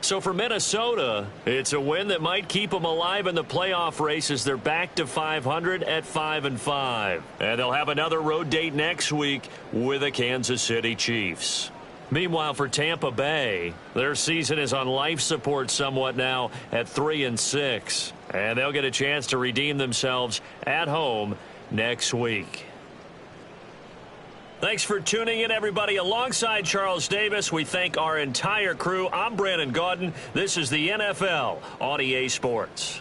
A: So for Minnesota, it's a win that might keep them alive in the playoff race as they're back to 500 at 5-5. And they'll have another road date next week with the Kansas City Chiefs. Meanwhile, for Tampa Bay, their season is on life support somewhat now at 3-6. And they'll get a chance to redeem themselves at home next week. Thanks for tuning in, everybody. Alongside Charles Davis, we thank our entire crew. I'm Brandon Gaudin. This is the NFL on EA Sports.